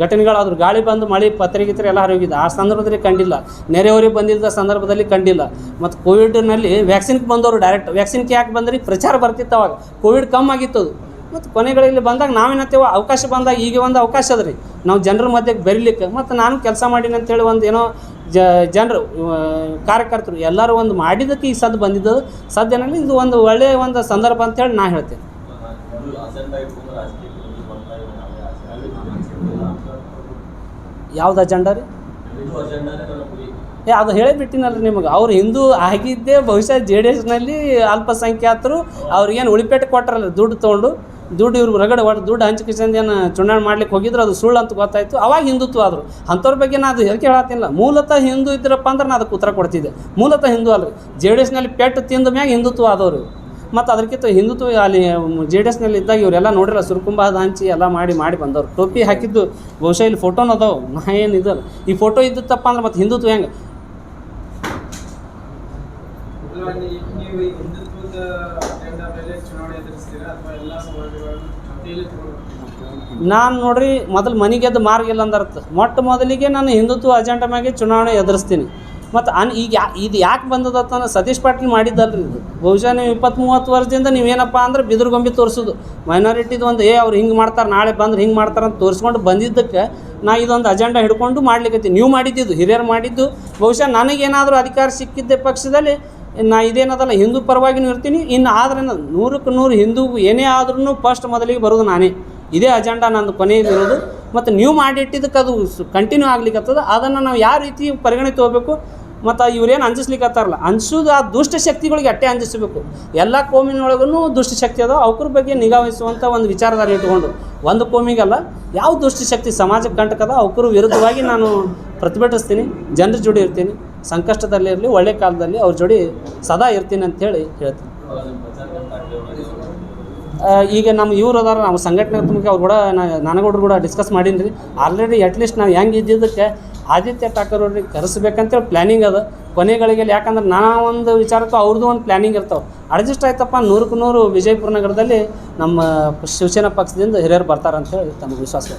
ಘಟನೆಗಳಾದ್ರು, ಗಾಳಿ ಬಂದು ಮಳೆ ಪತ್ರಿಕೆ ಎಲ್ಲ ಹರಿಯೋಗಿದೆ. ಆ ಸಂದರ್ಭದಲ್ಲಿ ಕಂಡಿಲ್ಲ. ನೆರೆಹೊರೆ ಬಂದಿದ್ದ ಸಂದರ್ಭದಲ್ಲಿ ಕಂಡಿಲ್ಲ. ಮತ್ತು ಕೋವಿಡ್ನಲ್ಲಿ ವ್ಯಾಕ್ಸಿನ್ಗೆ ಬಂದವರು ಡೈರೆಕ್ಟ್ ವ್ಯಾಕ್ಸಿನ್ಗೆ ಯಾಕೆ ಬಂದ್ರಿ? ಪ್ರಚಾರ ಬರ್ತಿತ್ತು ಅವಾಗ, ಕೋವಿಡ್ ಕಮ್ಮಿ ಆಗಿತ್ತು ಅದು. ಮತ್ತು ಕೊನೆಗಳಲ್ಲಿ ಬಂದಾಗ ನಾವೇನತ್ತೇವ, ಅವಕಾಶ ಬಂದಾಗ ಈಗ ಒಂದು ಅವಕಾಶ ಅದ ರೀ ನಾವು ಜನರ ಮಧ್ಯೆ ಬೆರಿಲಿಕ್ಕೆ. ಮತ್ತು ನಾನು ಕೆಲಸ ಮಾಡೀನಿ ಅಂತೇಳಿ ಏನೋ ಜನರು ಕಾರ್ಯಕರ್ತರು ಎಲ್ಲರೂ ಒಂದು ಮಾಡಿದ್ದಕ್ಕೆ ಈ ಸದ್ದು ಬಂದಿದ್ದದು. ಸದ್ಯನಲ್ಲಿ ಇದು ಒಂದು ಒಳ್ಳೆಯ ಒಂದು ಸಂದರ್ಭ ಅಂತೇಳಿ ನಾ ಹೇಳ್ತೇನೆ. ಯಾವ್ದು ಅಜೆಂಡಾ ರೀ? ಅದು ಹೇಳಿಬಿಟ್ಟಿನಲ್ರಿ ನಿಮಗೆ. ಅವ್ರು ಹಿಂದೂ ಆಗಿದ್ದೇ ಬಹುಶಃ JDSನಲ್ಲಿ ಅಲ್ಪಸಂಖ್ಯಾತರು ಅವ್ರಿಗೇನು ಉಳಿಪೇಟೆ ಕೊಟ್ಟರಲ್ಲ ದುಡ್ಡು ತೊಗೊಂಡು, ದುಡ್ಡು ಇವ್ರು ಹೊರಗಡೆ ದುಡ್ಡು ಹಂಚಿಕೆಸಂದು ಏನು ಚುನಾವಣೆ ಮಾಡ್ಲಿಕ್ಕೆ ಹೋಗಿದ್ರು, ಅದು ಸುಳ್ಳು ಅಂತ ಗೊತ್ತಾಯಿತು. ಅವಾಗ ಹಿಂದುತ್ವ ಆದರು. ಅಂಥವ್ರ ಬಗ್ಗೆ ನಾನು ಅದು ಹೇಳಕ್ಕೆ ಹೇಳತ್ತಿಲ್ಲ. ಮೂಲತಃ ಹಿಂದೂ ಇದ್ರಪ್ಪ ಅಂದ್ರೆ ನಾನು ಅದಕ್ಕೆ ಉತ್ತರ ಕೊಡ್ತಿದ್ದೆ. ಮೂಲತಃ ಹಿಂದೂ ಅಲ್ರಿ, JDSನಲ್ಲಿ ಪೆಟ್ಟು ತಿಂದ ಮ್ಯಾಗ ಹಿಂದುತ್ವ ಆದವರು. ಮತ್ತು ಅದಕ್ಕಿಂತ ಹಿಂದುತ್ವ ಅಲ್ಲಿ JDSನಲ್ಲಿ ಇದ್ದಾಗ ಇವರೆಲ್ಲ ನೋಡಿರಲ್ಲ, ಸುರುಕುಂಬ ಹಂಚಿ ಎಲ್ಲ ಮಾಡಿ ಬಂದವರು. ಟೋಪಿ ಹಾಕಿದ್ದು ಬಹುಶಃ ಇಲ್ಲಿ ಫೋಟೋನ ಅದಾವೆ, ನಾ ಏನು ಇದಲ್ಲ. ಈ ಫೋಟೋ ಇದ್ದತ್ತಪ್ಪ ಅಂದ್ರೆ ಮತ್ತು ಹಿಂದುತ್ವ ಹೆಂಗೆ? ನಾನು ನೋಡ್ರಿ, ಮೊದಲು ಮನೆಗೆದ್ದು ಮಾರ್ಗಿಲ್ಲ ಅಂದರ್ಥ. ಮೊದಲಿಗೆ ನಾನು ಹಿಂದುತ್ವ ಅಜೆಂಡಾ ಮ್ಯಾಗೆ ಚುನಾವಣೆ ಎದುರಿಸ್ತೀನಿ. ಮತ್ತು ಈಗ ಇದು ಯಾಕೆ ಬಂದದತ್ತ ಸತೀಶ್ ಪಾಟೀಲ್ ಮಾಡಿದ್ದಲ್ರಿ ಇದು. ಬಹುಶಃ ನೀವು 20-30 ವರ್ಷದಿಂದ ನೀವೇನಪ್ಪ ಅಂದ್ರೆ ಬಿದಿರುಗೊಂಬಿ ತೋರಿಸೋದು ಮೈನಾರಿಟಿದು ಒಂದು ಅವ್ರು ಹಿಂಗೆ ಮಾಡ್ತಾರೆ, ನಾಳೆ ಬಂದ್ರೆ ಹಿಂಗೆ ಮಾಡ್ತಾರೆ ಅಂತ ತೋರಿಸ್ಕೊಂಡು ಬಂದಿದ್ದಕ್ಕೆ ನಾ ಇದೊಂದು ಅಜೆಂಡಾ ಹಿಡ್ಕೊಂಡು ಮಾಡ್ಲಿಕ್ಕೆ ನೀವು ಮಾಡಿದ್ದು ಹಿರಿಯರು ಮಾಡಿದ್ದು. ಬಹುಶಃ ನನಗೇನಾದರೂ ಅಧಿಕಾರ ಸಿಕ್ಕಿದ್ದ ಪಕ್ಷದಲ್ಲಿ ನಾ ಇದೇನದಲ್ಲ ಹಿಂದೂ ಪರವಾಗಿನೂ ಇರ್ತೀನಿ. ಇನ್ನು ಆದ್ರೆ 100ಕ್ಕೆ 100 ಹಿಂದೂ ಏನೇ ಆದ್ರೂ ಫಸ್ಟ್ ಮೊದಲಿಗೆ ಬರೋದು ನಾನೇ. ಇದೇ ಅಜೆಂಡಾ ನಂದು ಕೊನೆಯದಿರೋದು. ಮತ್ತು ನೀವು ಮಾಡಿಟ್ಟಿದ್ದಕ್ಕೆ ಅದು ಕಂಟಿನ್ಯೂ ಆಗ್ಲಿಕ್ಕತ್ತದ. ಅದನ್ನು ನಾವು ಯಾವ ರೀತಿ ಪರಿಗಣನೆ ತೊಗೋಬೇಕು ಮತ್ತು ಇವ್ರೇನು ಅಂಜಿಸ್ಲಿಕ್ಕತ್ತಾರಲ್ಲ, ಅನ್ಸೋದು ಆ ದುಷ್ಟ ಶಕ್ತಿಗಳಿಗೆ ಅಟ್ಟೆ ಅಂಜಿಸಬೇಕು. ಎಲ್ಲ ಕೋಮಿನೊಳಗೂ ದುಷ್ಟಶಕ್ತಿ ಅದ, ಅವ್ರ ಬಗ್ಗೆ ನಿಗಾ ವಹಿಸುವಂಥ ಒಂದು ವಿಚಾರದಲ್ಲಿ ಇಟ್ಕೊಂಡು ಒಂದು ಕೋಮಿಗಲ್ಲ ಯಾವ ದುಷ್ಟಶಕ್ತಿ ಸಮಾಜಕ್ಕೆ ಕಂಟಕದ ಅವ್ರ ವಿರುದ್ಧವಾಗಿ ನಾನು ಪ್ರತಿಭಟಿಸ್ತೀನಿ, ಜನರ ಜೋಡಿ ಇರ್ತೀನಿ, ಸಂಕಷ್ಟದಲ್ಲಿರಲಿ ಒಳ್ಳೆ ಕಾಲದಲ್ಲಿ ಅವ್ರ ಜೋಡಿ ಸದಾ ಇರ್ತೀನಿ ಅಂಥೇಳಿ ಹೇಳ್ತೀನಿ. ಈಗ ನಮ್ಮ ಇವ್ರು ಅದಾರ ನಾವು ಸಂಘಟನೆ ತುಂಬ ಅವ್ರು ಕೂಡ ನಾನಗೌಡರು ಕೂಡ ಡಿಸ್ಕಸ್ ಮಾಡೀನಿ ರೀ. ಆಲ್ರೆಡಿ ಅಟ್ಲೀಸ್ಟ್ ನಾವು ಹೆಂಗೆ ಇದ್ದಿದ್ದಕ್ಕೆ ಆದಿತ್ಯ ಠಾಕೂರ್ ಅವ್ರಿಗೆ ಕರೆಸ್ಬೇಕಂತೇಳಿ ಪ್ಲ್ಯಾನಿಂಗ್ ಅದ ಕೊನೆಗಳಿಗೆ. ಯಾಕಂದ್ರೆ ಒಂದು ವಿಚಾರಕ್ಕೂ ಅವ್ರದ್ದು ಒಂದು ಪ್ಲ್ಯಾನಿಂಗ್ ಇರ್ತಾವೆ. ಅಡ್ಜಸ್ಟ್ ಆಯ್ತಪ್ಪ 100ಕ್ಕೆ 100 ವಿಜಯಪುರ ನಗರದಲ್ಲಿ ನಮ್ಮ ಶಿವಸೇನಾ ಪಕ್ಷದಿಂದ ಹಿರಿಯರು ಬರ್ತಾರಂತೇಳಿ ತಮಗೆ ವಿಶ್ವಾಸ.